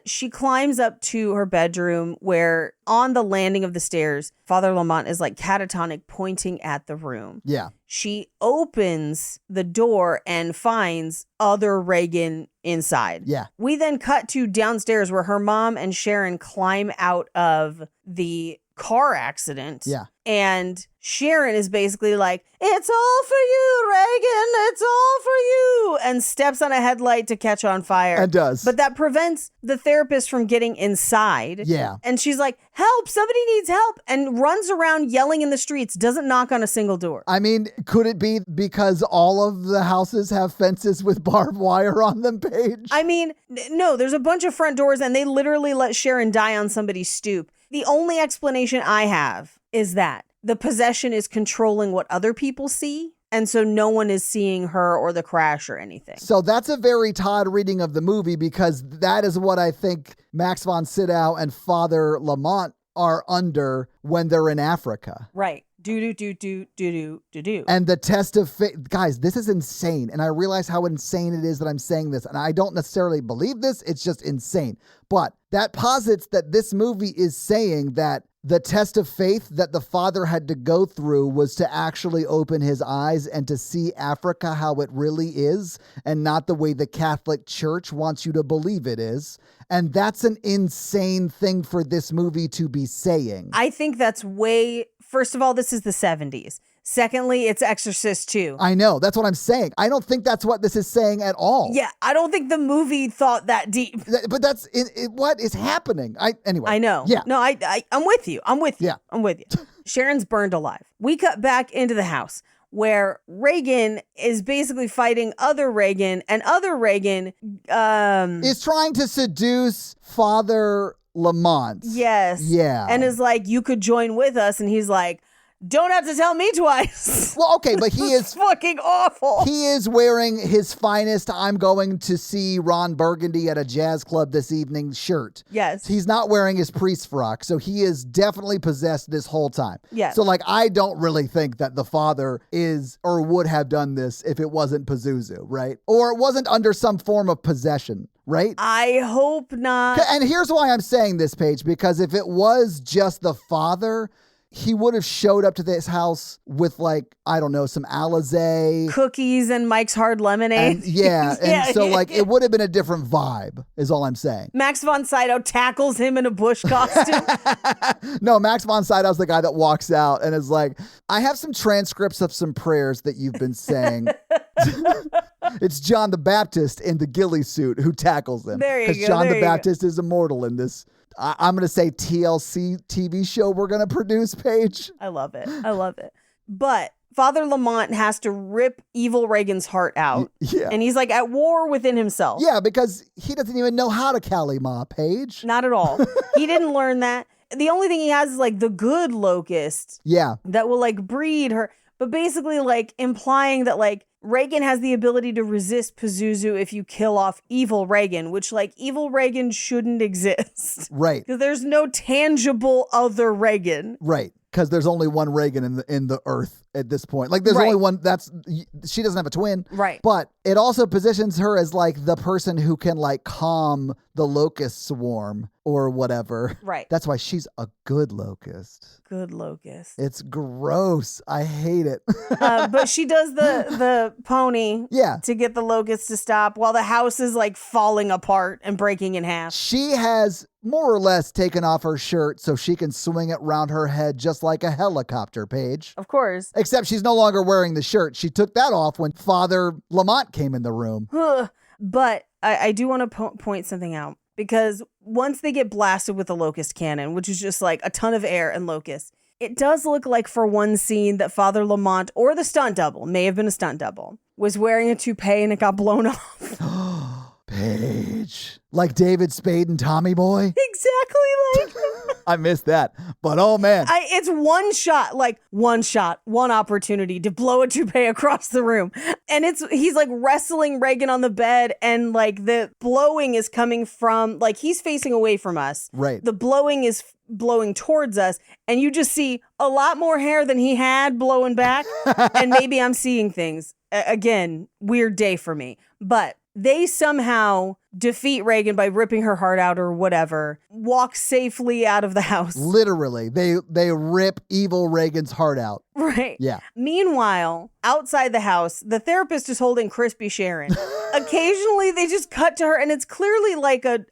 She climbs up to her bedroom where on the landing of the stairs, Father Lamont is like catatonic pointing at the room. Yeah. She opens the door and finds other Reagan inside. Yeah. We then cut to downstairs where her mom and Sharon climb out of the car accident. Yeah. And Sharon is basically like, it's all for you, Reagan. It's all for you. And steps on a headlight to catch on fire. And does. But that prevents the therapist from getting inside. Yeah. And she's like, help, somebody needs help. And runs around yelling in the streets, doesn't knock on a single door. I mean, could it be because all of the houses have fences with barbed wire on them, Paige? I mean, no, there's a bunch of front doors and they literally let Sharon die on somebody's stoop. The only explanation I have is that the possession is controlling what other people see. And so no one is seeing her or the crash or anything. So that's a very Todd reading of the movie, because that is what I think Max von Sydow and Father Lamont are under when they're in Africa. Right. Do. And the test of faith, guys, this is insane. And I realize how insane it is that I'm saying this. And I don't necessarily believe this. It's just insane. But that posits that this movie is saying that the test of faith that the father had to go through was to actually open his eyes and to see Africa how it really is, and not the way the Catholic Church wants you to believe it is. And that's an insane thing for this movie to be saying. I think that's first of all, this is the 70s. Secondly, it's Exorcist II. I know. That's what I'm saying. I don't think that's what this is saying at all. Yeah, I don't think the movie thought that deep. But that's what is happening. Anyway. I know. Yeah. No, I'm with you. Yeah. I'm with you. Sharon's burned alive. We cut back into the house where Reagan is basically fighting other Reagan, and other Reagan is trying to seduce Father Lamont. Yes. Yeah. And is like, you could join with us. And he's like, don't have to tell me twice. Well, okay, but he is fucking awful. He is wearing his finest I'm going to see Ron Burgundy at a jazz club this evening shirt. Yes. He's not wearing his priest frock, so he is definitely possessed this whole time. Yes. So like, I don't really think that the father is or would have done this if it wasn't Pazuzu, right? Or it wasn't under some form of possession. Right? I hope not. And here's why I'm saying this, Paige, because if it was just the father, he would have showed up to this house with, like, I don't know, some Alizé. Cookies and Mike's Hard Lemonade. And, yeah. And so, like, it would have been a different vibe, is all I'm saying. Max von Sydow tackles him in a bush costume. No, Max von Sydow's the guy that walks out and is like, I have some transcripts of some prayers that you've been saying. It's John the Baptist in the ghillie suit who tackles him. There you go. Because John the Baptist is immortal in this, I'm going to say TLC TV show we're going to produce, Paige. I love it. But Father Lamont has to rip evil Reagan's heart out. Yeah. And he's like at war within himself. Yeah, because he doesn't even know how to Kalima, Paige. Not at all. He didn't learn that. The only thing he has is like the good locust. Yeah. That will like breed her. But basically like implying that like Reagan has the ability to resist Pazuzu if you kill off evil Reagan, which like evil Reagan shouldn't exist. Right. Because there's no tangible other Reagan. Right. Because there's only one Reagan in the earth at this point. Like, there's Right. only one. She doesn't have a twin. Right. But it also positions her as like the person who can like calm the locust swarm or whatever. Right. That's why she's a good locust. Good locust. It's gross. I hate it. But she does the pony Yeah. to get the locusts to stop while the house is like falling apart and breaking in half. She has more or less taken off her shirt so she can swing it round her head just like a helicopter, Paige. Of course. Except she's no longer wearing the shirt. She took that off when Father Lamont came in the room. But I do want to point something out, because once they get blasted with the locust cannon, which is just like a ton of air and locusts, it does look like for one scene that Father Lamont, or the stunt double, may have been a stunt double, was wearing a toupee and it got blown off. Paige. Like David Spade and Tommy Boy? Exactly like I missed that. But oh man. it's one shot, one opportunity to blow a toupee across the room. And he's like wrestling Reagan on the bed, and like the blowing is coming from, like, he's facing away from us. Right. The blowing is blowing towards us, and you just see a lot more hair than he had blowing back. And maybe I'm seeing things. Again, weird day for me. But they somehow defeat Reagan by ripping her heart out or whatever, walk safely out of the house. Literally, they rip evil Reagan's heart out. Right. Yeah. Meanwhile, outside the house, the therapist is holding crispy Sharon. Occasionally, they just cut to her, and it's clearly like a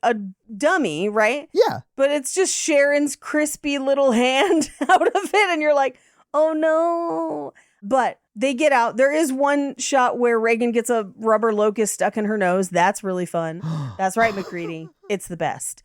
dummy, right? Yeah. But it's just Sharon's crispy little hand out of it, and you're like, oh no. But they get out. There is one shot where Reagan gets a rubber locust stuck in her nose. That's really fun. That's right, McCready. It's the best.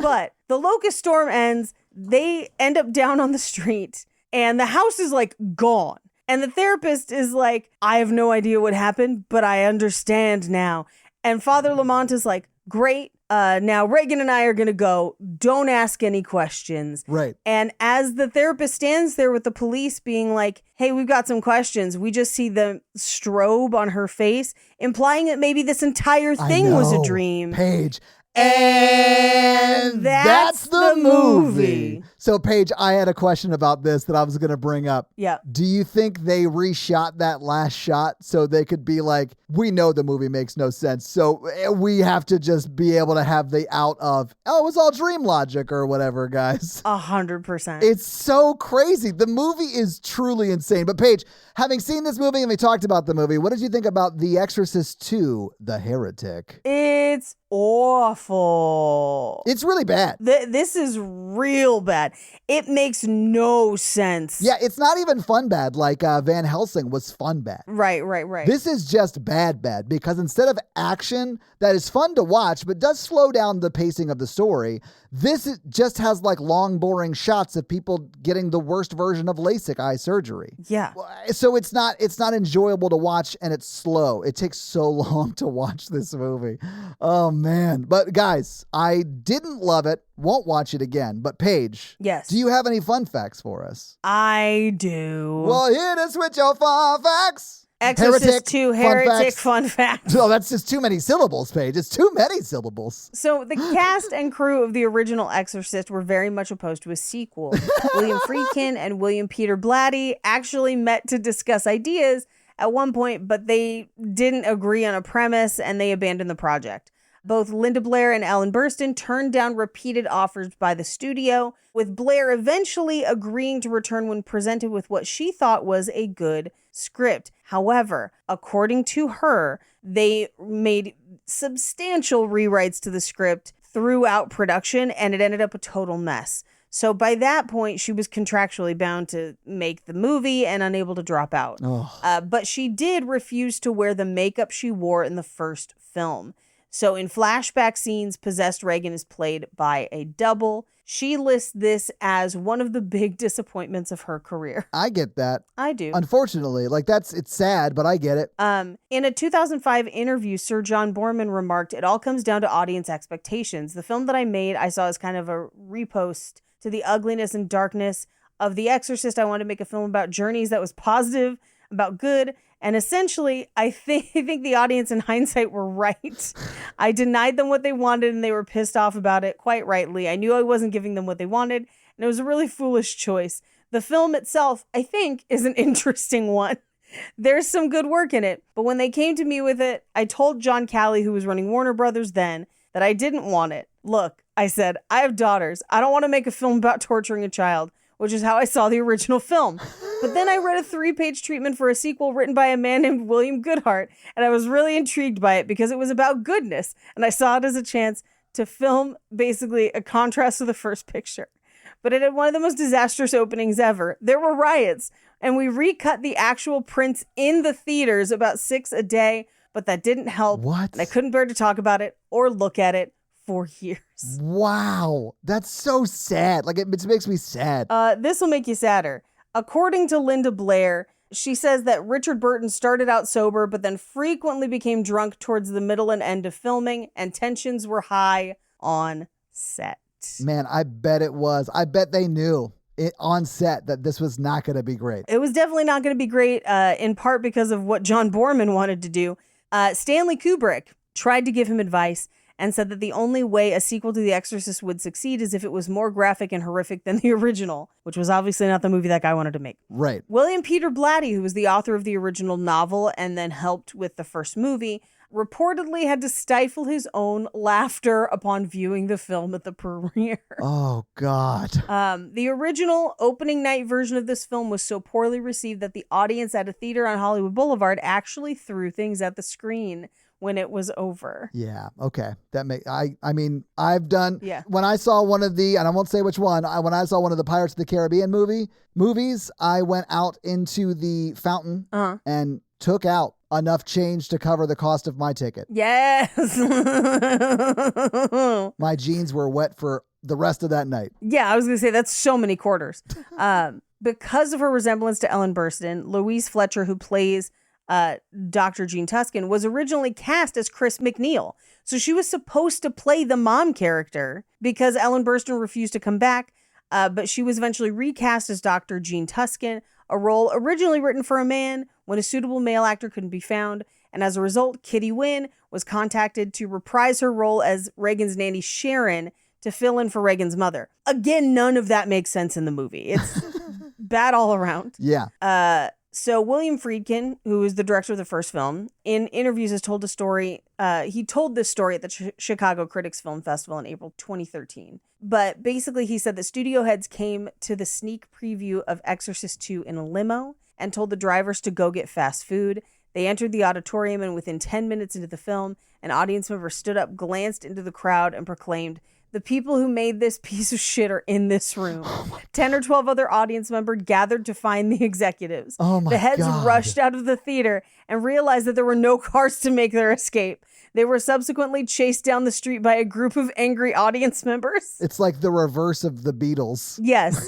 But the locust storm ends. They end up down on the street, and the house is like gone. And the therapist is like, I have no idea what happened, but I understand now. And Father Lamont is like, great. Now Reagan and I are going to go. Don't ask any questions. Right. And as the therapist stands there with the police being like, hey, we've got some questions, we just see the strobe on her face, implying that maybe this entire thing was a dream. Paige. And that's the movie. So, Paige, I had a question about this that I was going to bring up. Yeah. Do you think they reshot that last shot so they could be like, we know the movie makes no sense, so we have to just be able to have the out of, oh, it was all dream logic or whatever, guys? 100%. It's so crazy. The movie is truly insane. But, Paige, having seen this movie and we talked about the movie, what did you think about The Exorcist II, The Heretic? It's awful. It's really bad. This is real bad. It makes no sense. Yeah, it's not even fun bad like Van Helsing was fun bad. Right. This is just bad because instead of action that is fun to watch but does slow down the pacing of the story, this just has like long, boring shots of people getting the worst version of LASIK eye surgery. Yeah. So it's not enjoyable to watch, and it's slow. It takes so long to watch this movie. Oh, man. But guys, I didn't love it. Won't watch it again. But Paige, yes, do you have any fun facts for us? I do. Well, hit us with your fun facts. Exorcist II, Heretic, fun fact. No, that's just too many syllables, Paige. It's too many syllables. So the cast and crew of the original Exorcist were very much opposed to a sequel. William Friedkin and William Peter Blatty actually met to discuss ideas at one point, but they didn't agree on a premise and they abandoned the project. Both Linda Blair and Ellen Burstyn turned down repeated offers by the studio, with Blair eventually agreeing to return when presented with what she thought was a good script. However, according to her, they made substantial rewrites to the script throughout production, and it ended up a total mess. So by that point, she was contractually bound to make the movie and unable to drop out. But she did refuse to wear the makeup she wore in the first film. So in flashback scenes, possessed Reagan is played by a double. She lists this as one of the big disappointments of her career. I get that. I do. Unfortunately, it's sad, but I get it. In a 2005 interview, Sir John Borman remarked, "It all comes down to audience expectations. The film that I made, I saw as kind of a repost to the ugliness and darkness of The Exorcist. I wanted to make a film about journeys that was positive, about good. And essentially, I think the audience in hindsight were right. I denied them what they wanted and they were pissed off about it, quite rightly. I knew I wasn't giving them what they wanted, and it was a really foolish choice. The film itself, I think, is an interesting one. There's some good work in it, but when they came to me with it, I told John Calley, who was running Warner Brothers then, that I didn't want it. Look, I said, I have daughters. I don't want to make a film about torturing a child, which is how I saw the original film. But then I read a 3-page treatment for a sequel written by a man named William Goodhart, and I was really intrigued by it because it was about goodness, and I saw it as a chance to film basically a contrast to the first picture. But it had one of the most disastrous openings ever. There were riots, and we recut the actual prints in the theaters, about 6 a day, but that didn't help. What? And I couldn't bear to talk about it or look at it for years. Wow. That's so sad. Like, it makes me sad. This will make you sadder. According to Linda Blair, she says that Richard Burton started out sober, but then frequently became drunk towards the middle and end of filming, and tensions were high on set. Man, I bet it was. I bet they knew it on set that this was not going to be great. It was definitely not going to be great, in part because of what John Borman wanted to do. Stanley Kubrick tried to give him advice and said that the only way a sequel to The Exorcist would succeed is if it was more graphic and horrific than the original, which was obviously not the movie that guy wanted to make. Right. William Peter Blatty, who was the author of the original novel and then helped with the first movie, reportedly had to stifle his own laughter upon viewing the film at the premiere. Oh, God. The original opening night version of this film was so poorly received that the audience at a theater on Hollywood Boulevard actually threw things at the screen when it was over. Yeah, okay. I mean, I've done, Yeah. when I saw one of the, and I won't say which one, when I saw one of the Pirates of the Caribbean movies, I went out into the fountain and took out enough change to cover the cost of my ticket. Yes. My jeans were wet for the rest of that night. Yeah, I was going to say that's so many quarters. Because of her resemblance to Ellen Burstyn, Louise Fletcher, who plays Dr. Jean Tuscan, was originally cast as Chris McNeil. So she was supposed to play the mom character because Ellen Burstyn refused to come back, but she was eventually recast as Dr. Jean Tuscan, a role originally written for a man when a suitable male actor couldn't be found. And as a result, Kitty Wynn was contacted to reprise her role as Reagan's nanny Sharon to fill in for Reagan's mother. Again, none of that makes sense in the movie. It's bad all around. Yeah. So William Friedkin, who is the director of the first film, in interviews has told a story. He told this story at the Chicago Critics Film Festival in April 2013. But basically, he said that studio heads came to the sneak preview of Exorcist II in a limo and told the drivers to go get fast food. They entered the auditorium, and within 10 minutes into the film, an audience member stood up, glanced into the crowd, and proclaimed, "The people who made this piece of shit are in this room." 10 or 12 other audience members gathered to find the executives. Oh my The heads God. rushed out of the theater and realized that there were no cars to make their escape. They were subsequently chased down the street by a group of angry audience members. It's like the reverse of the Beatles. Yes.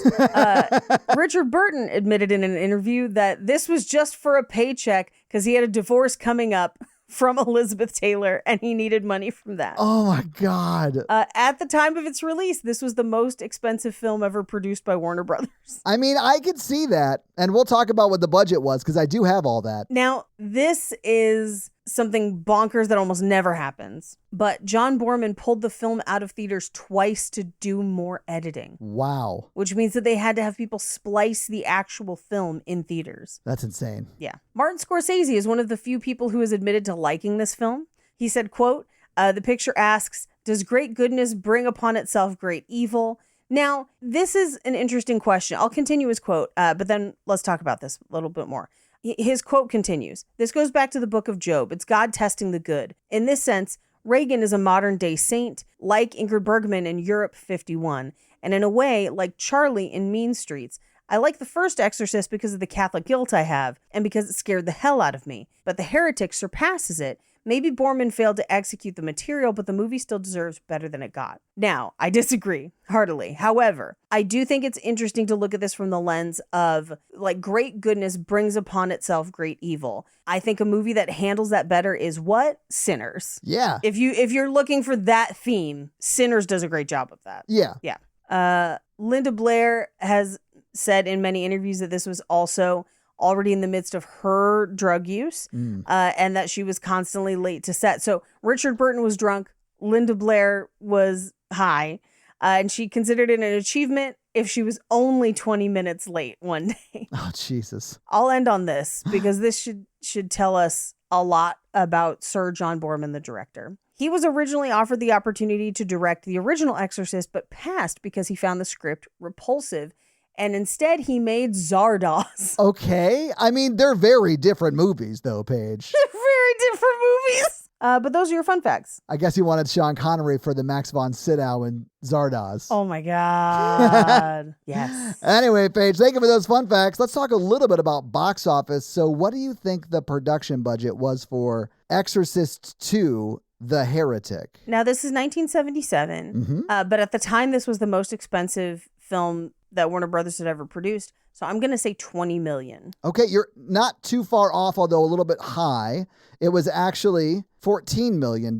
Richard Burton admitted in an interview that this was just for a paycheck because he had a divorce coming up from Elizabeth Taylor, and he needed money from that. Oh my God. At the time of its release, this was the most expensive film ever produced by Warner Brothers. I mean, I could see that. And we'll talk about what the budget was because I do have all that. Now, this is something bonkers that almost never happens, but John Boorman pulled the film out of theaters twice to do more editing. Wow. Which means that they had to have people splice the actual film in theaters. That's insane. Yeah. Martin Scorsese is one of the few people who has admitted to liking this film. He said, quote, the picture asks, "Does great goodness bring upon itself great evil?" Now, this is an interesting question. I'll continue his quote, but then let's talk about this a little bit more. His quote continues, "This goes back to the book of Job. It's God testing the good. In this sense, Reagan is a modern day saint, like Ingrid Bergman in Europe 51, and in a way, like Charlie in Mean Streets. I like the first Exorcist because of the Catholic guilt I have, and because it scared the hell out of me. But the Heretic surpasses it. Maybe Boorman failed to execute the material, but the movie still deserves better than it got." Now, I disagree heartily. However, I do think it's interesting to look at this from the lens of, like, great goodness brings upon itself great evil. I think a movie that handles that better is what? Sinners. Yeah. If you're looking for that theme, Sinners does a great job of that. Yeah. Yeah. Linda Blair has said in many interviews that this was also already in the midst of her drug use, and that she was constantly late to set. So Richard Burton was drunk, Linda Blair was high, and she considered it an achievement if she was only 20 minutes late one day. Oh, Jesus. I'll end on this because this should tell us a lot about Sir John Boorman, the director. He was originally offered the opportunity to direct the original Exorcist, but passed because he found the script repulsive. And instead, he made Zardoz. Okay. I mean, they're very different movies, though, Paige. They're very different movies. But those are your fun facts. I guess you wanted Sean Connery for the Max von Sydow and Zardoz. Oh, my God. Yes. Anyway, Paige, thank you for those fun facts. Let's talk a little bit about box office. So what do you think the production budget was for Exorcist II, The Heretic? Now, this is 1977. But at the time, this was the most expensive film that Warner Brothers had ever produced. So I'm going to say $20 million. Okay, you're not too far off, although a little bit high. It was actually $14 million,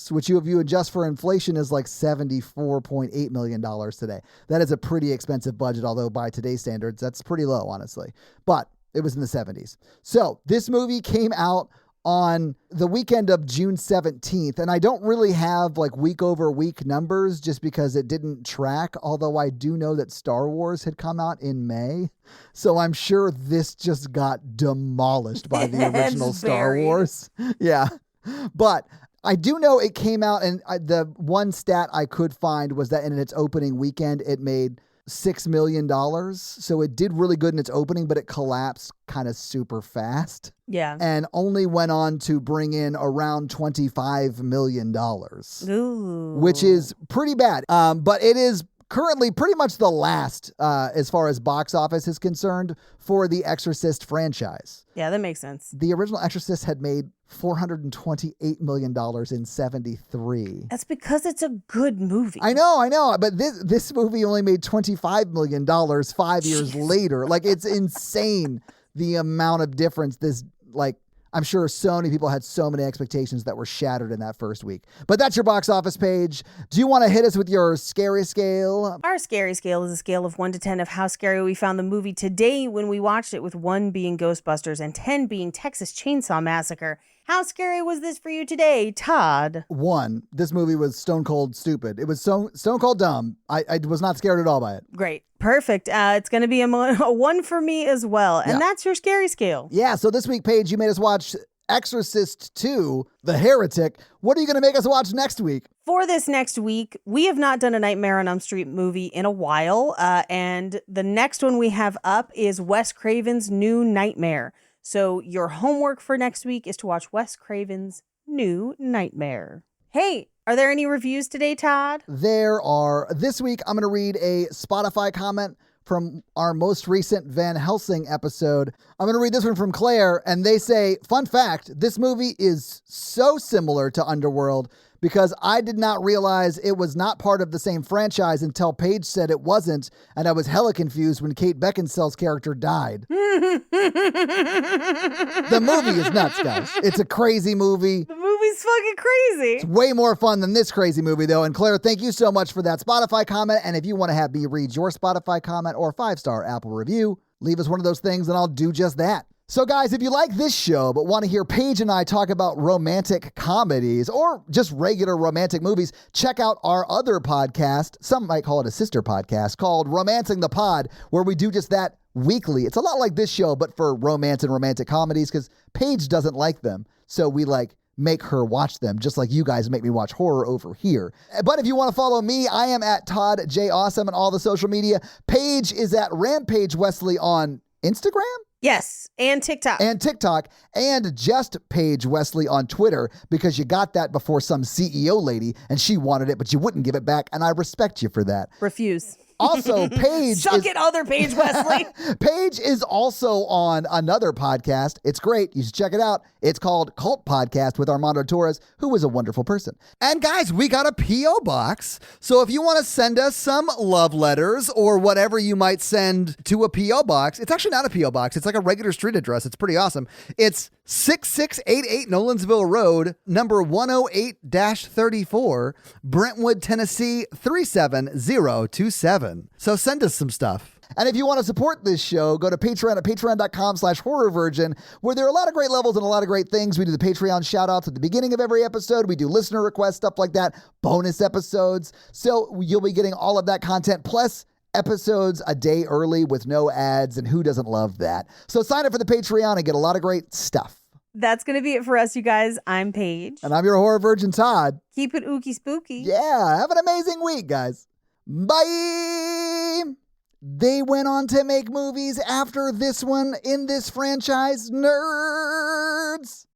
which if you adjust for inflation is like $74.8 million today. That is a pretty expensive budget, although by today's standards, that's pretty low, honestly. But it was in the 70s. So this movie came out on the weekend of June 17th. And I don't really have like week over week numbers just because it didn't track. Although I do know that Star Wars had come out in May. So I'm sure this just got demolished by the original Star Wars. Yeah. But I do know it came out, and the one stat I could find was that in its opening weekend, it made $6 million. So it did really good in its opening, but it collapsed kind of super fast. Yeah. And only went on to bring in around $25 million, Ooh. which is pretty bad. But it is currently pretty much the last, as far as box office is concerned, for the Exorcist franchise. Yeah, that makes sense. The original Exorcist had made $428 million in 73. That's because it's a good movie. I know. But this movie only made $25 million 5 years later. Like, it's insane the amount of difference I'm sure so many people had so many expectations that were shattered in that first week. But that's your box office page. Do you want to hit us with your scary scale? Our scary scale is a scale of 1 to 10 of how scary we found the movie today when we watched it, with 1 being Ghostbusters and 10 being Texas Chainsaw Massacre. How scary was this for you today, Todd? 1. This movie was stone cold stupid. It was stone cold dumb. I was not scared at all by it. Great. Perfect. It's going to be a 1 for me as well. And that's your scary scale. Yeah, so this week, Paige, you made us watch Exorcist II, The Heretic. What are you going to make us watch next week? For this next week, we have not done a Nightmare on Elm Street movie in a while. And the next one we have up is Wes Craven's New Nightmare. So your homework for next week is to watch Wes Craven's New Nightmare. Hey, are there any reviews today, Todd? There are. This week, I'm going to read a Spotify comment from our most recent Van Helsing episode. I'm going to read this one from Claire, and they say, fun fact, this movie is so similar to Underworld because I did not realize it was not part of the same franchise until Paige said it wasn't, and I was hella confused when Kate Beckinsale's character died. The movie is nuts, guys. It's a crazy movie. The movie's fucking crazy. It's way more fun than this crazy movie, though. And Claire, thank you so much for that Spotify comment. And if you want to have me read your Spotify comment or 5-star Apple review, leave us one of those things and I'll do just that. So guys, if you like this show but want to hear Paige and I talk about romantic comedies or just regular romantic movies, check out our other podcast, some might call it a sister podcast, called Romancing the Pod, where we do just that weekly. It's a lot like this show, but for romance and romantic comedies, because Paige doesn't like them. So we make her watch them, just like you guys make me watch horror over here. But if you want to follow me, I am at Todd J. Awesome on all the social media. Paige is at Rampage Wesley on Instagram? Yes, and TikTok. And just Paige Wesley on Twitter, because you got that before some CEO lady and she wanted it, but you wouldn't give it back, and I respect you for that. Refuse. Also, Paige Suck it, other Paige Wesley. Paige is also on another podcast. It's great. You should check it out. It's called Cult Podcast with Armando Torres, who is a wonderful person. And guys, we got a P.O. box. So if you want to send us some love letters or whatever you might send to a P.O. box, it's actually not a P.O. box. It's like a regular street address. It's pretty awesome. It's 6688 Nolensville Road, number 108-34, Brentwood, Tennessee 37027. So send us some stuff. And if you want to support this show, go to Patreon at patreon.com/horrorvirgin, where there are a lot of great levels and a lot of great things. We do the Patreon shout outs at the beginning of every episode. We do listener requests, stuff like that, bonus episodes. So you'll be getting all of that content, plus episodes a day early with no ads, and who doesn't love that? So sign up for the Patreon and get a lot of great stuff. That's going to be it for us, you guys. I'm Paige. And I'm your horror virgin, Todd. Keep it ooky spooky. Yeah, have an amazing week, guys. Bye! They went on to make movies after this one in this franchise, nerds!